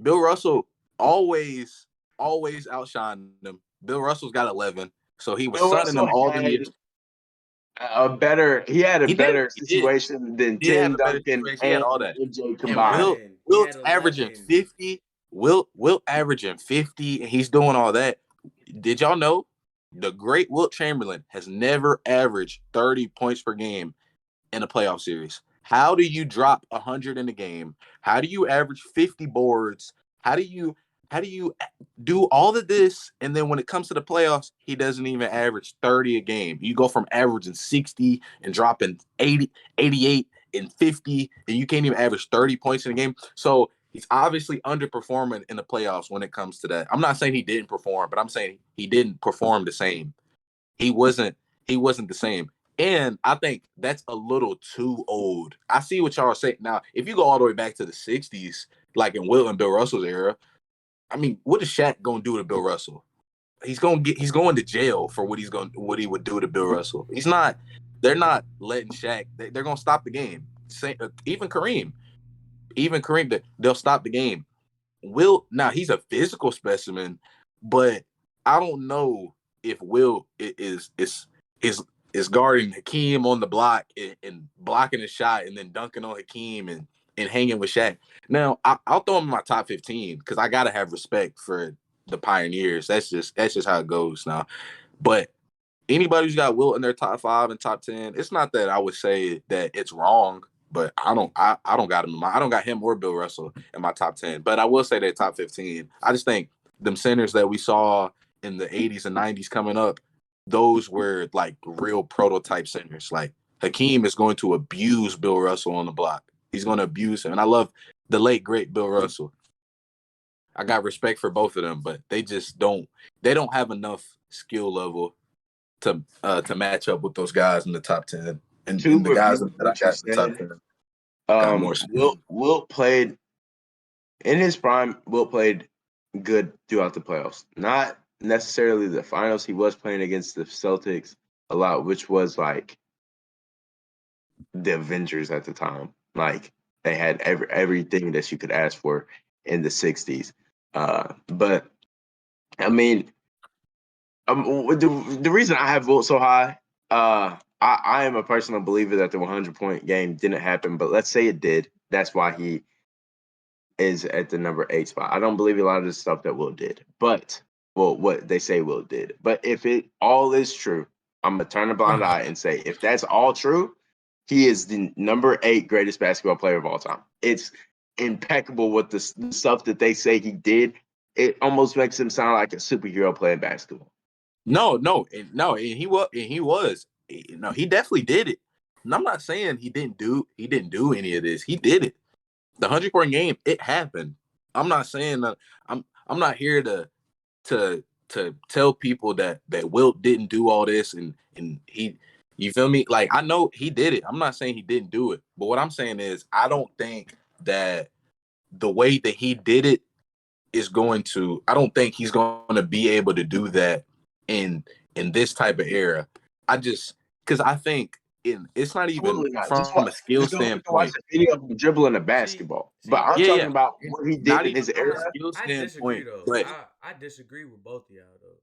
Bill Russell always outshined him. Bill Russell's got 11, so he was Bill sunning Russell them all them had years. he had a He did. better situation than He had Tim a better Duncan situation. He had and all that. MJ He had And combined. 11. He Wilt's had averaging 11. 50. Wilt averaging 50, and he's doing all that. Did y'all know the great Wilt Chamberlain has never averaged 30 points per game in a playoff series? How do you drop 100 in a game? How do you average 50 boards? How do you do all of this, and then when it comes to the playoffs, he doesn't even average 30 a game? You go from averaging 60 and dropping 80, 88 and 50, and you can't even average 30 points in a game. So he's obviously underperforming in the playoffs when it comes to that. I'm not saying he didn't perform, but I'm saying he didn't perform the same. He wasn't the same. And I think that's a little too old. I see what y'all are saying. Now, if you go all the way back to the 60s, like in Will and Bill Russell's era, I mean, what is Shaq gonna do to Bill Russell? He's going to jail for what he would do to Bill Russell. They're not letting Shaq, they're gonna stop the game. Even Kareem, they'll stop the game. Will, now he's a physical specimen, but I don't know if Will is guarding Hakeem on the block and blocking his shot and then dunking on Hakeem and hanging with Shaq. Now I'll throw him in my top 15 because I gotta have respect for the pioneers. That's just how it goes now. But anybody who's got Wilt in their top 5 and top 10, it's not that I would say that it's wrong, but I don't got him I don't got him or Bill Russell in my top 10. But I will say that top 15. I just think them centers that we saw in the 80s and 90s coming up, those were like real prototype centers. Like Hakeem is going to abuse Bill Russell on the block. He's going to abuse him. And I love the late great Bill Russell. I got respect for both of them, but they don't have enough skill level to match up with those guys in the top 10, and To the guys review that I what you got in the top said, 10 got more speed. Wilt played in his prime. Wilt played good throughout the playoffs. Not necessarily the finals. He was playing against the Celtics a lot, which was like the Avengers at the time. Like they had everything that you could ask for in the 60s. But I mean, The reason I have Wilt so high, I am a personal believer that the 100-point game didn't happen, but let's say it did. That's why he is at the number 8 spot. I don't believe a lot of the stuff that Will did, but well, what they say Will did. But if it all is true, I'm gonna turn a blind eye and say if that's all true, he is the number 8 greatest basketball player of all time. It's impeccable with the stuff that they say he did. It almost makes him sound like a superhero playing basketball. No, and he was. No, he definitely did it. And I'm not saying he didn't do any of this. He did it. The 100-point game, it happened. I'm not saying that I'm not here to tell people that Wilt didn't do all this and he, you feel me? Like, I know he did it. I'm not saying he didn't do it. But what I'm saying is I don't think that the way that he did it I don't think he's going to be able to do that in this type of era. I just because I think it's not even Absolutely not. from a skill Just go watch standpoint. a video of him dribbling a See, basketball. But see, I'm Yeah, but talking yeah. about And what he did not in even his from a era. skill I disagree standpoint, though. but I disagree with both of y'all though,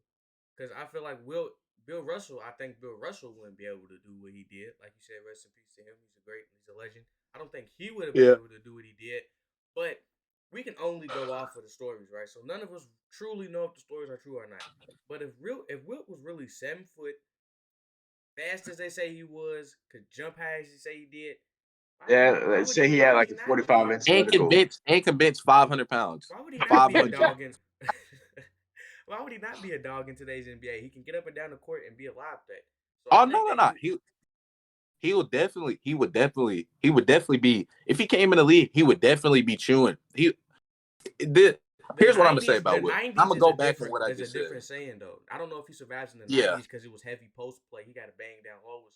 because I feel like Bill Russell. I think Bill Russell wouldn't be able to do what he did. Like you said, rest in peace to him. He's a legend. I don't think he would have been yeah. able to do what he did. But we can only go off of the stories, right? So none of us truly know if the stories are true or not. But if Wilt was really 7 foot, fast as they say he was, could jump high as they say he did, Yeah, let's say he why had would like he a not 45 be inch vertical. And convince 500 pounds. why would he not be a 500. dog in why would he not be a dog in today's NBA? He can get up and down the court and be a live threat. So I Oh, think no, no, that no. he He would definitely be, if he came in the league, he would definitely be chewing. the Here's what I'm gonna say nineties the about Will. I'm nineties gonna is go a back on different what I is a just said. different saying though. I don't know if he survives in the Yeah. nineties because it was heavy post play. He got to bang down low with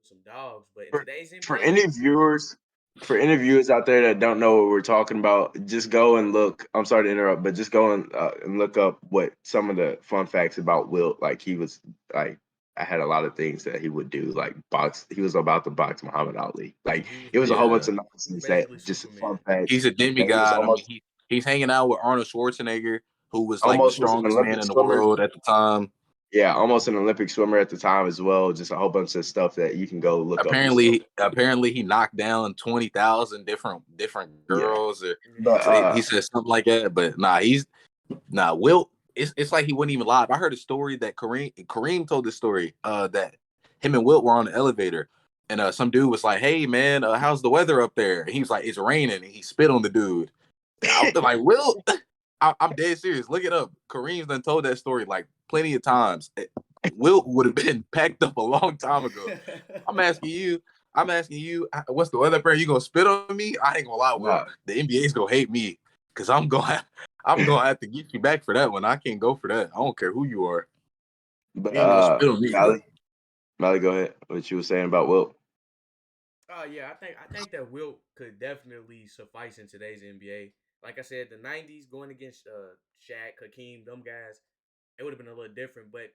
some dogs. But in For today's for NBA, any viewers for any viewers out there that don't know what we're talking about, just go and look. I'm sorry to interrupt, but just go and look up what some of the fun facts about Wilt. Like he was like I had a lot of things that he would do, like box. He was about to box Muhammad Ali. yeah, Like it was a whole bunch Yeah. of he was nonsense that basically just fun Superman. facts He's a that he was demigod. I mean, he's hanging out with Arnold Schwarzenegger, who was like the almost was an strongest man Olympic in the swimmer. world at the time. Yeah, almost an Olympic swimmer at the time as well. Just a whole bunch of stuff that you can go look up yourself. Apparently he knocked down 20,000 different Yeah, girls. Or but he said something like that. But Wilt. It's like he wasn't even live. I heard a story that Kareem told this story. That him and Wilt were on the elevator, and some dude was like, "Hey man, how's the weather up there?" And he was like, "It's raining." And he spit on the dude. I was like, Wilt. I'm dead serious. Look it up. Kareem's done told that story like plenty of times. Wilt would have been packed up a long time ago. I'm asking you. What's the weather prayer? You gonna spit on me? I ain't gonna lie, Will. nah, The NBA's gonna hate me because I'm gonna have to get you back for that one. I can't go for that. I don't care who you are. but You ain't gonna spit on me, bro. Mally, go ahead. What you were saying about Wilt? Yeah, I think that Wilt could definitely suffice in today's NBA. Like I said, the '90s going against Shaq, Hakeem, them guys, it would have been a little different. But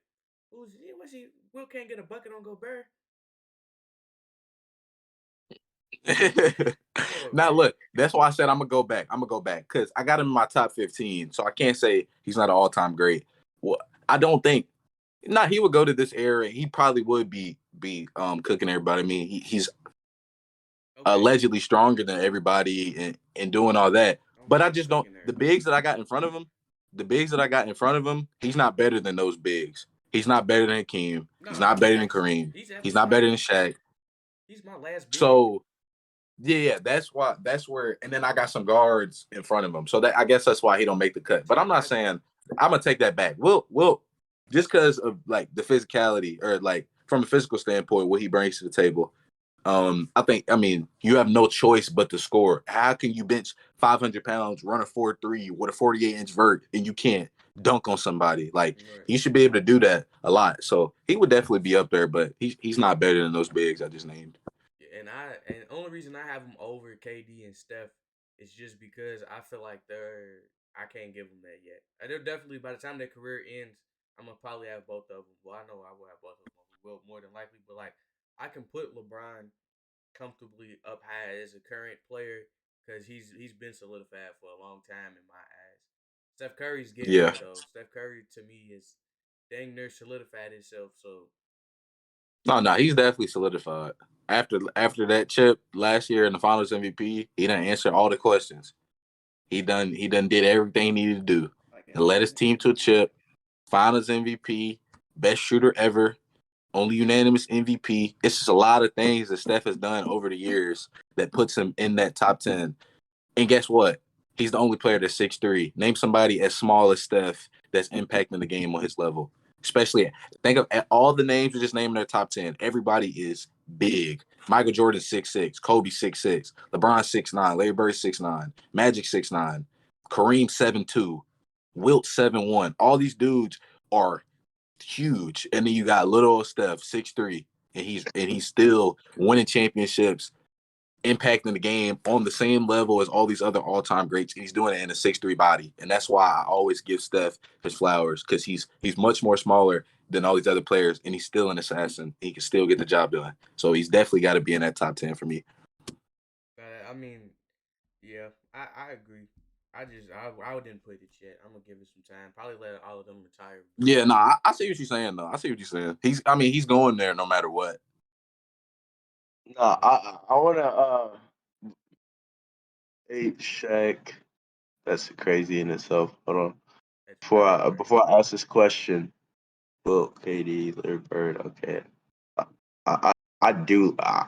what's he? Wilt can't get a bucket on Gobert. Come on, Now man. look, that's why I said I'm gonna go back. Because I got him in my top 15, so I can't say he's not an all-time great. Well, I don't think. He would go to this era. He probably would be cooking everybody. I mean, he's Okay, allegedly stronger than everybody and doing all that. But I okay, just don't. cooking The everybody. bigs that I got in front of him, he's not better than those bigs. He's not better than Hakeem. He's No, not better than that's Kareem. He's he's not my better than Shaq. he's my last big. So yeah, that's why. That's where. And then I got some guards in front of him. So that I guess that's why he don't make the cut. But See, I'm not saying I'm gonna take that back. We'll just because of like the physicality or like from a physical standpoint, what he brings to the table. I mean, you have no choice but to score. How can you bench 500 pounds, run a 4.3 with a 48-inch vert, and you can't dunk on somebody? Like, right. you should be able to do that a lot. So he would definitely be up there, but he's not better than those bigs I just named. And the only reason I have them over KD and Steph is just because I feel like I can't give them that yet. And they're definitely by the time their career ends, I'm gonna probably have both of them. Well, I know I will have both of them. Well, more than likely, but like I can put LeBron comfortably up high as a current player because he's been solidified for a long time in my eyes. Steph Curry's getting Yeah. there though. Steph Curry to me is dang near solidified himself. So No, he's definitely solidified. After that chip last year in the Finals MVP, he done answered all the questions. He done did everything he needed to do like and led his team to a chip. Finals MVP, best shooter ever, only unanimous MVP. It's just a lot of things that Steph has done over the years that puts him in that top 10. And guess what? He's the only player that's 6'3". Name somebody as small as Steph that's impacting the game on his level. Especially, think of all the names we just named in their top 10. Everybody is big. Michael Jordan 6'6", Kobe 6'6", LeBron 6'9", Larry Bird 6'9", Magic 6'9", Kareem 7'2", Wilt 7'1". All these dudes are huge. And then you got little old Steph 6'3", and he's still winning championships, impacting the game on the same level as all these other all-time greats. He's doing it in a 6'3" body. And that's why I always give Steph his flowers, because he's much more smaller than all these other players, and he's still an assassin. He can still get the job done. So he's definitely got to be in that top 10 for me. I mean, yeah, I agree. I didn't put it yet. I'm gonna give it some time. Probably let all of them retire Yeah, before. no, I see what you're saying, though. I see what you're saying. He's going there no matter what. No, I wanna eight Shaq. That's crazy in itself. Hold on. At third, right? Before I ask this question, Will, KD, Larry Bird. Okay, I I, I do. I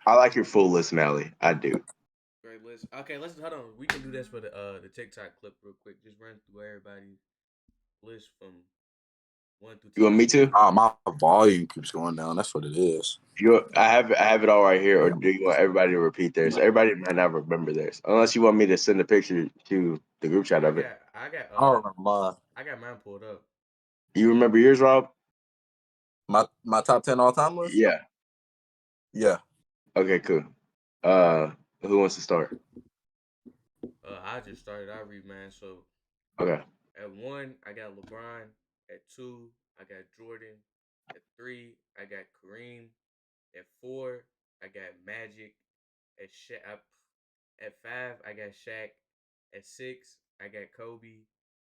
like your full list, Mally. I do. Great list. Okay, let's hold on. We can do this for the TikTok clip real quick. Just run through everybody's list from 1 through You want 10 me real to? quick. My volume keeps going down. That's what it is. I have it all right here, or do you want everybody to repeat theirs? Everybody might not remember theirs, unless you want me to send a picture to the group chat I of it. got I got I don't remember mine. I got mine pulled up. You remember yours, Rob? My top 10 all time list? Yeah. Yeah. Okay, cool. Uh, who wants to start? I just started. I read mine. So Okay. at 1, I got LeBron. At 2, I got Jordan. At 3, I got Kareem. At 4, I got Magic. At 5, I got Shaq. At 6, I got Kobe.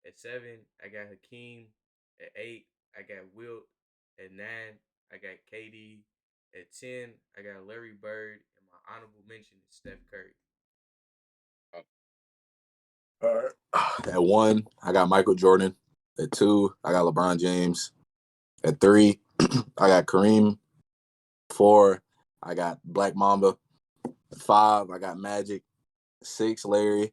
At 7, I got Hakeem. At 8, I got Wilt. At 9, I got KD. At 10, I got Larry Bird. And my honorable mention is Steph Curry. All right. At 1, I got Michael Jordan. At 2, I got LeBron James. At 3, I got Kareem. 4, I got Black Mamba. 5, I got Magic. 6, Larry.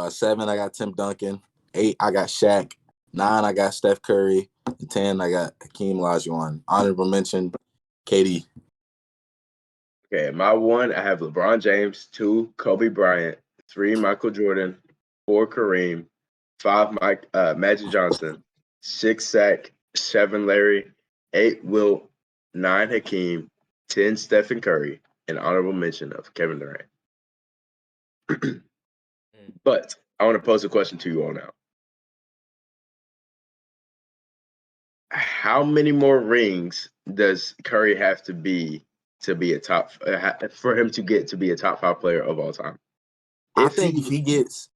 7, I got Tim Duncan. 8, I got Shaq. 9, I got Steph Curry. And 10, I got Hakeem Olajuwon. Honorable mention, KD. Okay, my 1, I have LeBron James. 2, Kobe Bryant. 3, Michael Jordan. 4, Kareem. 5, Magic Johnson. 6, Zach. 7, Larry. 8, Wilt. 9, Hakeem. 10, Stephen Curry. And honorable mention of Kevin Durant. Mm. But I want to pose a question to you all now. How many more rings does Curry have to be a top for him to get to be a top 5 player of all time? I If think if he he gets,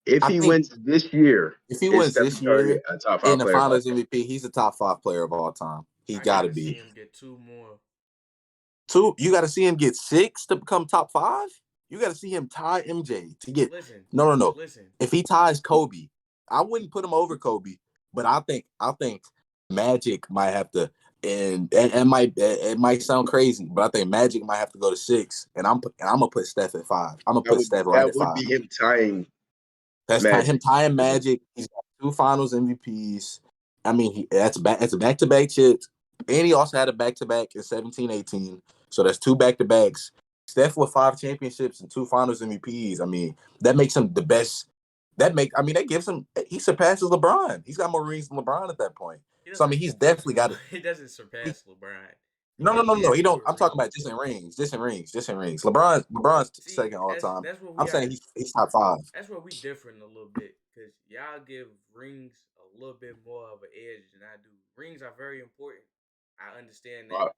if I he think wins this year, if he is wins Stephen this Curry year a top in 5 the player of all Finals time? MVP, he's a top 5 player of all time. He's I got to gotta see be. him get 2 more. 2, you got to see him get 6 to become top 5. You got to see him tie MJ to get. Listen, No. listen. If he ties Kobe, I wouldn't put him over Kobe, but I think Magic might have to, and it might sound crazy, but I think Magic might have to go to 6, and I'm gonna put Steph at 5. I'm gonna put Steph right That at would 5. be him tying That's him Magic tying for me. Magic. He's got 2 Finals MVPs. I mean, that's a back to back chips, and he also had a back to back in 17-18. So that's 2 back to backs. Steph with 5 championships and 2 Finals MVPs. I mean, that makes him the best. That gives him. He surpasses LeBron. He's got more rings than LeBron at that point. He So I doesn't. mean, he's definitely got it. He doesn't surpass LeBron. No. He He has don't. more I'm talking rings. about just in rings. Just in rings. LeBron's See, second all time. that's what we I'm saying gotta. he's top 5. That's where we different a little bit because y'all give rings a little bit more of an edge than I do. Rings are very important. I understand that. Rob,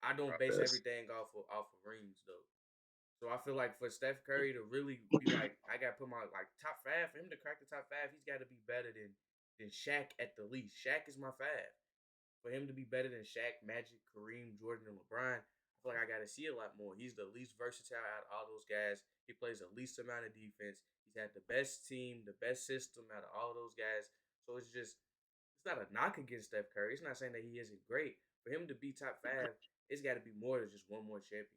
I don't Rob base does. everything off of rings though. So I feel like for Steph Curry to really be like, I got to put my like top 5 for him to crack the top 5. He's got to be better than than Shaq at the least. Shaq is my 5. For him to be better than Shaq, Magic, Kareem, Jordan, and LeBron, I feel like I got to see a lot more. He's the least versatile out of all those guys. He plays the least amount of defense. He's had the best team, the best system out of all those guys. So it's not a knock against Steph Curry. It's not saying that he isn't great. For him to be top 5, it's got to be more than just one more championship.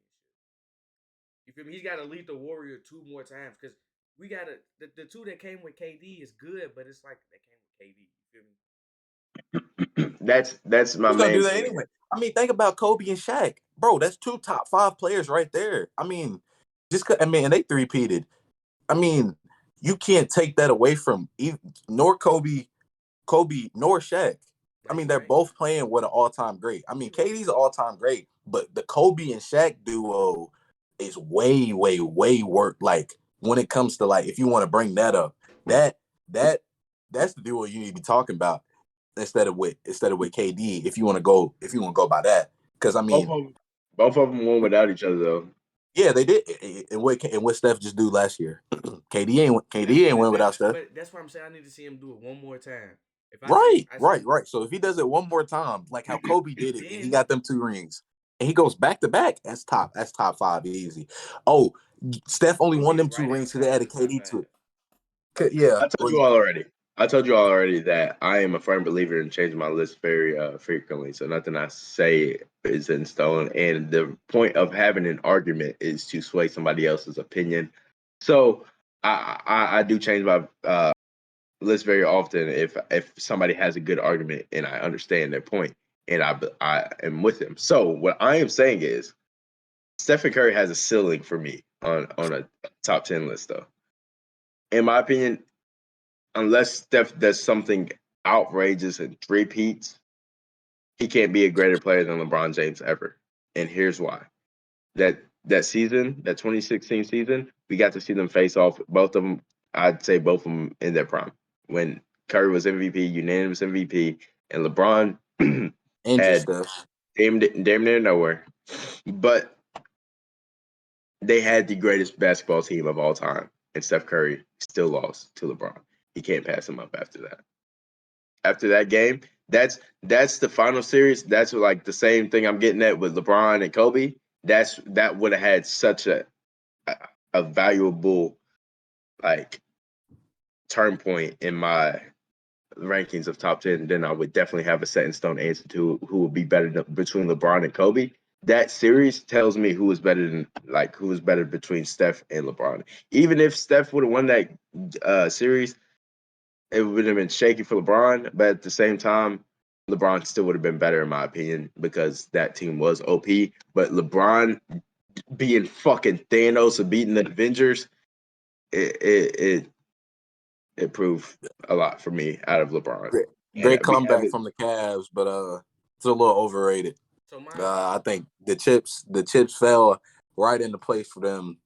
You feel me? He's got to lead the Warrior 2 more times because we got to the 2 that came with KD is good, but it's like they came with KD. You feel me? That's my He's gonna main do that point. anyway. I mean, think about Kobe and Shaq, bro. That's 2 top 5 players right there. I mean, and they three-peated. I mean, you can't take that away from nor Kobe nor Shaq. I Like mean, you they're right. both playing with an all-time great. I mean, KD's an all-time great, but the Kobe and Shaq duo is way, way, way work. Like when it comes to like, if you want to bring that up, that that that's the duo you need to be talking about instead of with KD. If you want to go by that, because I Both mean, of them, both of them won without each other though. yeah, they did. And what Steph just do last year? KD ain't win without Steph. But that's why I'm saying I need to see him do it one more time. If Right, I right, see right. So if he does it one more time, like how Kobe did it, and he then got them 2 rings, and he goes back to back, that's top. That's top 5 easy. Oh, Steph only won Kobe's them 2 right rings because they outside of added the top KD 5. to it. Yeah, I told you all already. I told you all already that I am a firm believer in changing my list very frequently. So nothing I say is in stone. And the point of having an argument is to sway somebody else's opinion. So I do change my list very often if somebody has a good argument and I understand their point and I am with them. So what I am saying is Stephen Curry has a ceiling for me on a top 10 list though. In my opinion, unless Steph does something outrageous and three-peats, he can't be a greater player than LeBron James ever. And here's why. That season, that 2016 season, we got to see them face off. Both of them, I'd say both of them in their prime. When Curry was MVP, unanimous MVP, and LeBron injury had stuff. damn near nowhere. But they had the greatest basketball team of all time. And Steph Curry still lost to LeBron. He can't pass him up after that. After that game, that's the final series. That's like the same thing I'm getting at with LeBron and Kobe. That would have had such a valuable like turn point in my rankings of top 10. Then I would definitely have a set in stone answer to who would be better between LeBron and Kobe. That series tells me who was better between Steph and LeBron. Even if Steph would have won that series, it would have been shaky for LeBron, but at the same time, LeBron still would have been better in my opinion because that team was OP. But LeBron being fucking Thanos and beating the Avengers, it it it, it proved a lot for me out of LeBron. Great, And great we have comeback it. from the Cavs, but it's a little overrated. So I think the chips fell right into place for them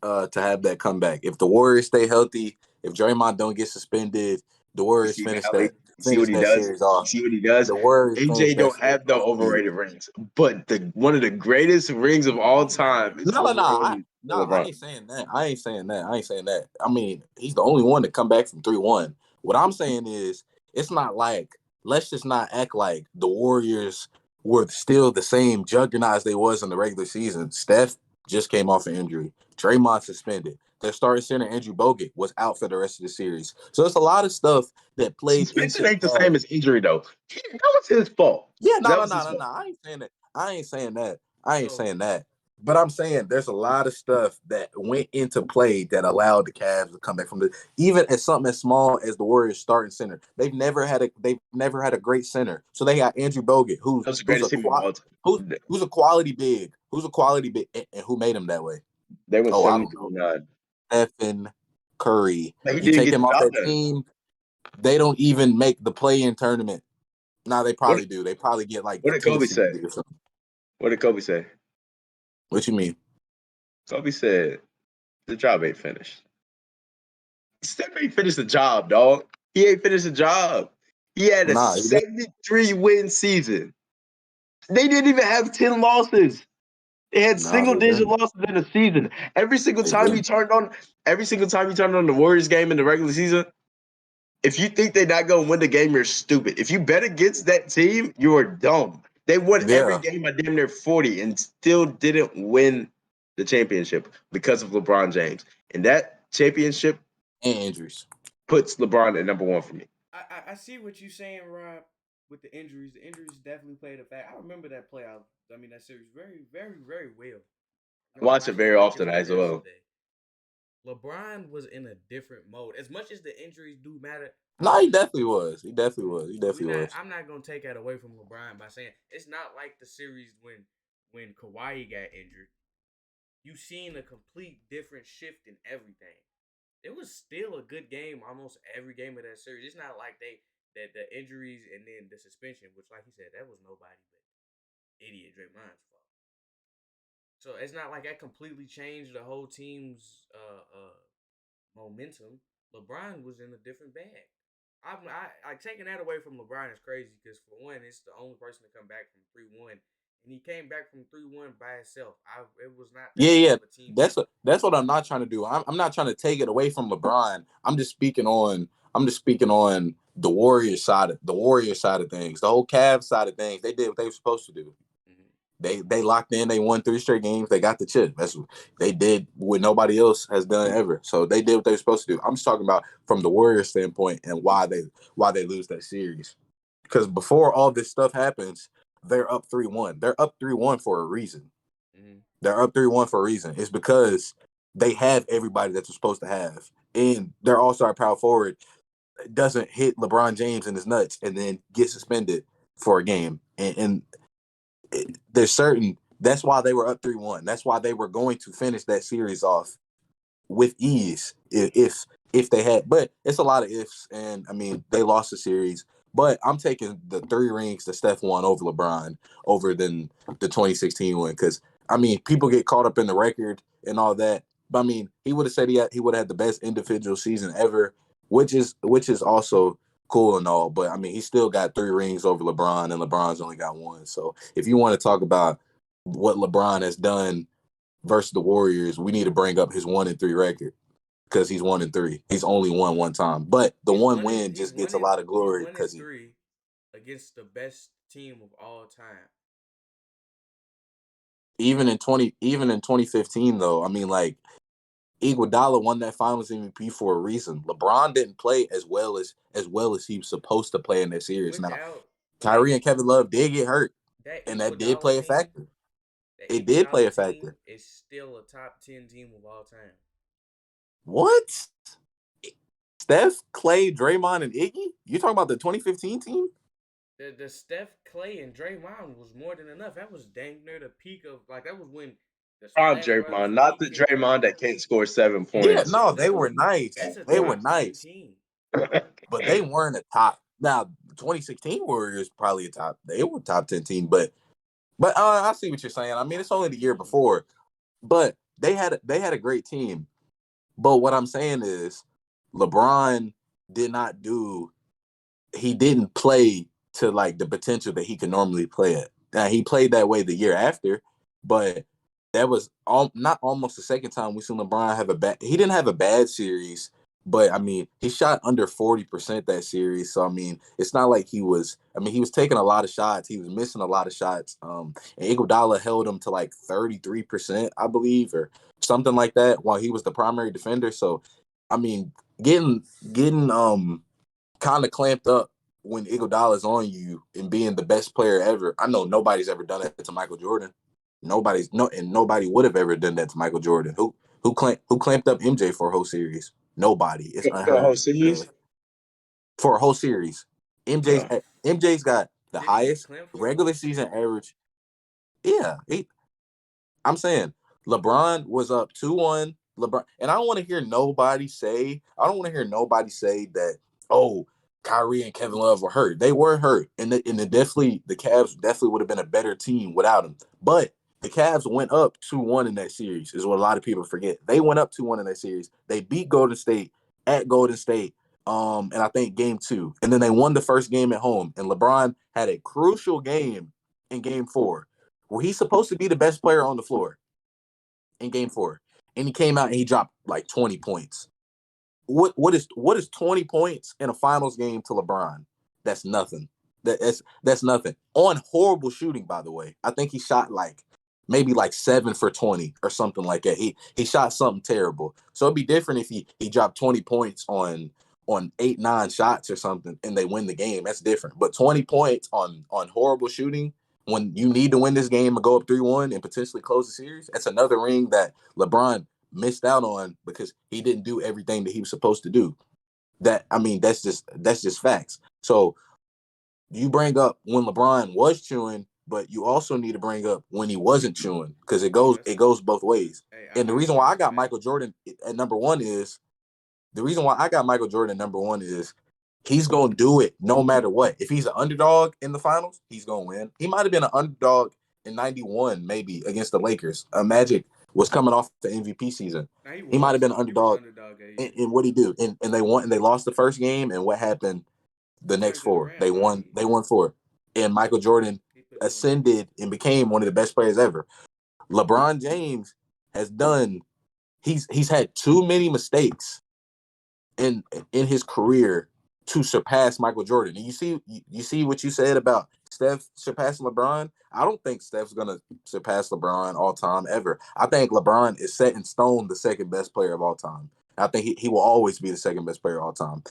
to have that comeback. If the Warriors stay healthy, if Draymond don't get suspended, the You Warriors see how you see what he finish that does. series You off. see what he does. The Warriors finish AJ that don't series have the off easy. overrated rings, but the one of the greatest rings of all he got time one. is No, no, no. overrated for I LeBron. ain't saying that. I ain't saying that. I ain't saying that. I mean, he's the only one to come back from 3-1. What I'm saying is, it's not like, let's just not act like the Warriors were still the same juggernauts they was in the regular season. Steph just came off an injury. Draymond suspended. Their starting center, Andrew Bogut, was out for the rest of the series. So it's a lot of stuff that played into Suspension the ain't the same Cavs. as injury though. That was his fault. Yeah, no, That no, was no, his no, no. fault. I ain't saying that. I ain't saying that. I ain't So saying that. But I'm saying there's a lot of stuff that went into play that allowed the Cavs to come back from the even as something as small as the Warriors starting center. They've never had a great center. So they got Andrew Bogut, That was the greatest team of all time. who's a quality big, and who made him that way? They went Oh, I don't know. 72-9. Stephen Curry. But he You didn't take get him the off job that done. team, they don't even make the play-in tournament. Nah, they What probably do. They probably get like what a did 10 Kobe seed say? or something. What did Kobe say? What you mean? Kobe said the job ain't finished. Steph ain't finished the job, dog. He ain't finished the job. He had a Nah, he didn't. 73 win season. They didn't even have 10 losses. They had Nah, single they digit didn't. losses in a season. Every single They time you didn't. turned on, every single time you turned on the Warriors game in the regular season, If you think they're not gonna win the game, you're stupid. If you bet against that team, you are dumb. They won every Yeah, game by damn near 40 and still didn't win the championship because of LeBron James. And that championship and injuries. puts LeBron at number one for me. I see what you're saying, Rob. With the injuries, definitely played a fact. I remember that playoff. I mean that series very, very, very well. I I watch it watched it very like it often was as well. yesterday. LeBron was in a different mode. As much as the injuries do matter, No, he definitely was. He definitely was. He we definitely not. was. I'm not gonna take that away from LeBron by saying it's not like the series when Kawhi got injured. You seen a complete different shift in everything. It was still a good game almost every game of that series. It's not like that the injuries and then the suspension, which like he said, that was nobody but idiot Draymond's fault. So it's not like that completely changed the whole team's momentum. LeBron was in a different bag. I taking that away from LeBron is crazy because for one, it's the only person to come back from 3-1, and he came back from 3-1 by himself. It was not Yeah, that big yeah. of a team effort. That's what I'm not trying to do. I'm not trying to take it away from LeBron. I'm just speaking on the Warriors side of things. The whole Cavs side of things. They did what they were supposed to do. Mm-hmm. They locked in. They won 3 straight games. They got the chip. That's what they did. What nobody else has done ever. So they did what they were supposed to do. I'm just talking about from the Warriors standpoint and why they lose that series. Because before all this stuff happens, they're up 3-1. They're up 3-1 for a reason. Mm-hmm. They're up 3-1 for a reason. It's because they have everybody that they're supposed to have. And their all-star power forward doesn't hit LeBron James in his nuts and then get suspended for a game. And there's certain that's why they were up 3-1. That's why they were going to finish that series off with ease if they had, but it's a lot of ifs, and I mean they lost the series. But I'm taking the 3 rings that Steph won over LeBron over than the 2016 one because I mean people get caught up in the record and all that. But I mean he would have said he would have had the best individual season ever, which is also cool and all. But I mean he still got 3 rings over LeBron, and LeBron's only got 1. So if you want to talk about what LeBron has done versus the Warriors, we need to bring up his 1-3 record because he's 1-3. He's only won 1 time, but the one win He's just gets one a in lot of he's glory one in because he. three against the best team of all time. Even in 2015 though, I mean like Iguodala won that Finals MVP for a reason. LeBron didn't play as well as he was supposed to play in that series. Now Without that Kyrie and Kevin Love did get hurt, that and that did Iguodala play a team, factor. that It did play Iguodala a team factor. is still a top 10 team of all time. What? Steph, Clay, Draymond, and Iggy? You talking about the 2015 team? The Steph, Clay, and Draymond was more than enough. That was dang near the peak of like that was when the Prime Splash Brothers Draymond, not peak the kicked in. Draymond that can't score seven Yeah, points. no, they That was were nice. that's a They were top 10 nice. team. But they weren't a top. Now, 2016 Warriors probably a top. They were top 10 team, but I see what you're saying. I mean, it's Top only 10 the year team. before, but they had a great team. But what I'm saying is, LeBron did not do. He didn't play to like the potential that he could normally play at. Now he played that way the year after, but that was not almost the second time we seen LeBron have a bad. He didn't have a bad series, but I mean he shot under 40% that series. So I mean it's not like he was. I mean he was taking a lot of shots. He was missing a lot of shots. And Iguodala held him to like 33%, I believe, or something like that, while he was the primary defender. So I mean getting kind of clamped up when Iguodala's on you and being the best player ever. I know nobody's ever done that to Michael Jordan. Nobody would have ever done that to Michael Jordan. Who clamped up MJ for a whole series? Nobody. It's For the whole unheard series? of. For a whole series. MJ's Uh, MJ's got the Did he get highest clamped for a regular whole season series? average. Yeah, I'm saying LeBron was up 2-1. LeBron, and I don't want to hear nobody say that, oh, Kyrie and Kevin Love were hurt. They were hurt. The Cavs definitely would have been a better team without him. But the Cavs went up 2-1 in that series, is what a lot of people forget. They went up 2-1 in that series. They beat Golden State at Golden State. And I think game 2. And then they won the first game at home. And LeBron had a crucial game in game 4 where he's supposed to be the best player on the floor in game 4. And he came out and he dropped like 20 points. what is 20 points in a finals game to LeBron? That's nothing. That's nothing. On horrible shooting, by the way. I think he shot maybe 7 for 20 or something like that. He shot something terrible. So it'd be different if he dropped 20 points on 8-9 shots or something and they win the game. That's different. But 20 points on horrible shooting when you need to win this game and go up 3-1 and potentially close the series, that's another ring that LeBron missed out on because he didn't do everything that he was supposed to do. That's just facts. So you bring up when LeBron was chewing, but you also need to bring up when he wasn't chewing because it goes both ways. Hey, And the I reason agree why I with got that. Michael Jordan at number one is he's gonna do it no matter what. If he's an underdog in the finals, he's gonna win. He might have been an underdog in '91, maybe against the Lakers. Magic was coming off the MVP season. Now He might have been an he was underdog underdog that in, year. in what he do. And they won and they lost the first game. And what happened the next Turned it four? They around. won. They won four. And Michael Jordan He put them on the map. ascended and became one of the best players ever. LeBron James has done. He's had too many mistakes in his career to surpass Michael Jordan. And you see what you said about Steph surpassing LeBron. I don't think Steph's gonna surpass LeBron all time ever. I think LeBron is set in stone the second best player of all time. I think he will always be the second best player of all time.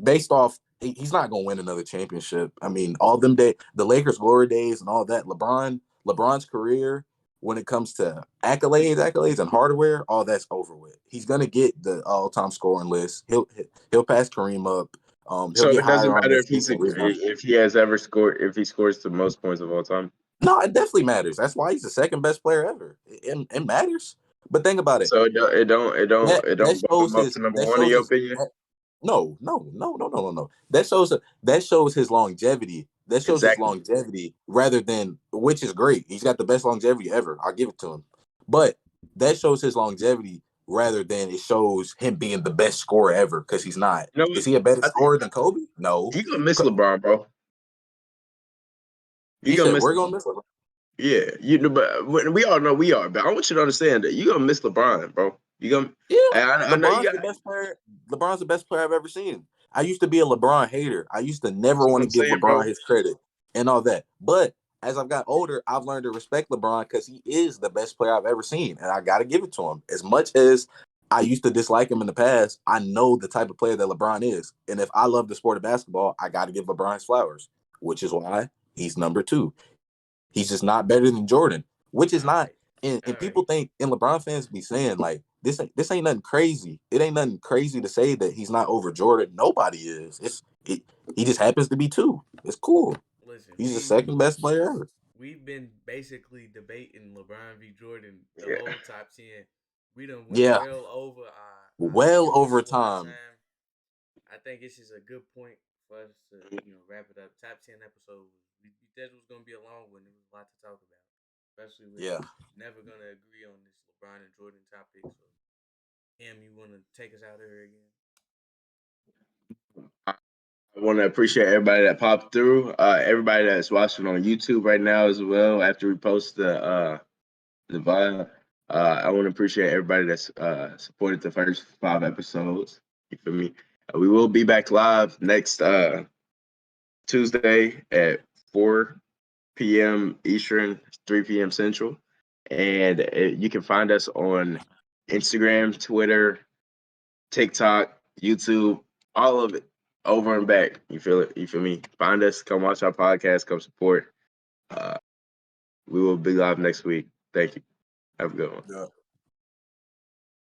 Based off, he's not gonna win another championship. I mean, all them the Lakers glory days and all that. LeBron's career when it comes to accolades and hardware, all that's over with. He's gonna get the all-time scoring list. He'll pass Kareem up. He'll So get it doesn't higher on matter assists and rebounds. if he has ever scored if he scores the most points of all time. No, it definitely matters. That's why he's the second best player ever. It matters. But think about it. So it That don't bump shows him up to his number that one in shows your his opinion. no. That shows his longevity. That shows his Exactly. longevity rather than, which is great. He's got the best longevity ever. I'll give it to him. But that shows his longevity rather than it shows him being the best scorer ever because he's not. You know what? Is he a better I think scorer than Kobe? No. you gonna miss LeBron, bro. You You gonna said miss. we're gonna miss LeBron. Yeah, but we all know we are. But I want you to understand that you gonna miss LeBron, bro. You gonna. Yeah, I know you LeBron's got. the best player. LeBron's the best player I've ever seen. I used to be a LeBron hater. I used to never That's what want to I'm give saying, LeBron bro. his credit and all that. But as I've got older, I've learned to respect LeBron because he is the best player I've ever seen, and I got to give it to him. As much as I used to dislike him in the past, I know the type of player that LeBron is, and if I love the sport of basketball, I got to give LeBron his flowers, which is why he's number two. He's just not better than Jordan, which is All not. right. All And right. people think, and LeBron fans be saying like this ain't nothing crazy. It ain't nothing crazy to say that he's not over Jordan. Nobody is. He just happens to be two. It's cool. Listen, He's the second best player ever. we've been basically debating LeBron v. Jordan the Yeah. whole top 10. We done went Yeah, well over our well short over squad time. time. I think this is a good point for us to, wrap it up. Top 10 episode. We said it was going to be a long one. There was a lot to talk about, especially with Yeah. never going to agree on this LeBron and Jordan topic. So, you want to take us out of here again? I want to appreciate everybody that popped through. Everybody that's watching on YouTube right now as well. After we post the vibe, I want to appreciate everybody that's supported the first 5 episodes. You feel me? We will be back live next Tuesday at 4 p.m. Eastern, 3 p.m. Central, and you can find us on Instagram, Twitter, TikTok, YouTube, all of it, over and back. You feel it? You feel me? Find us, come watch our podcast, come support. Uh, we will be live next week. Thank you. Have a good one. Yeah.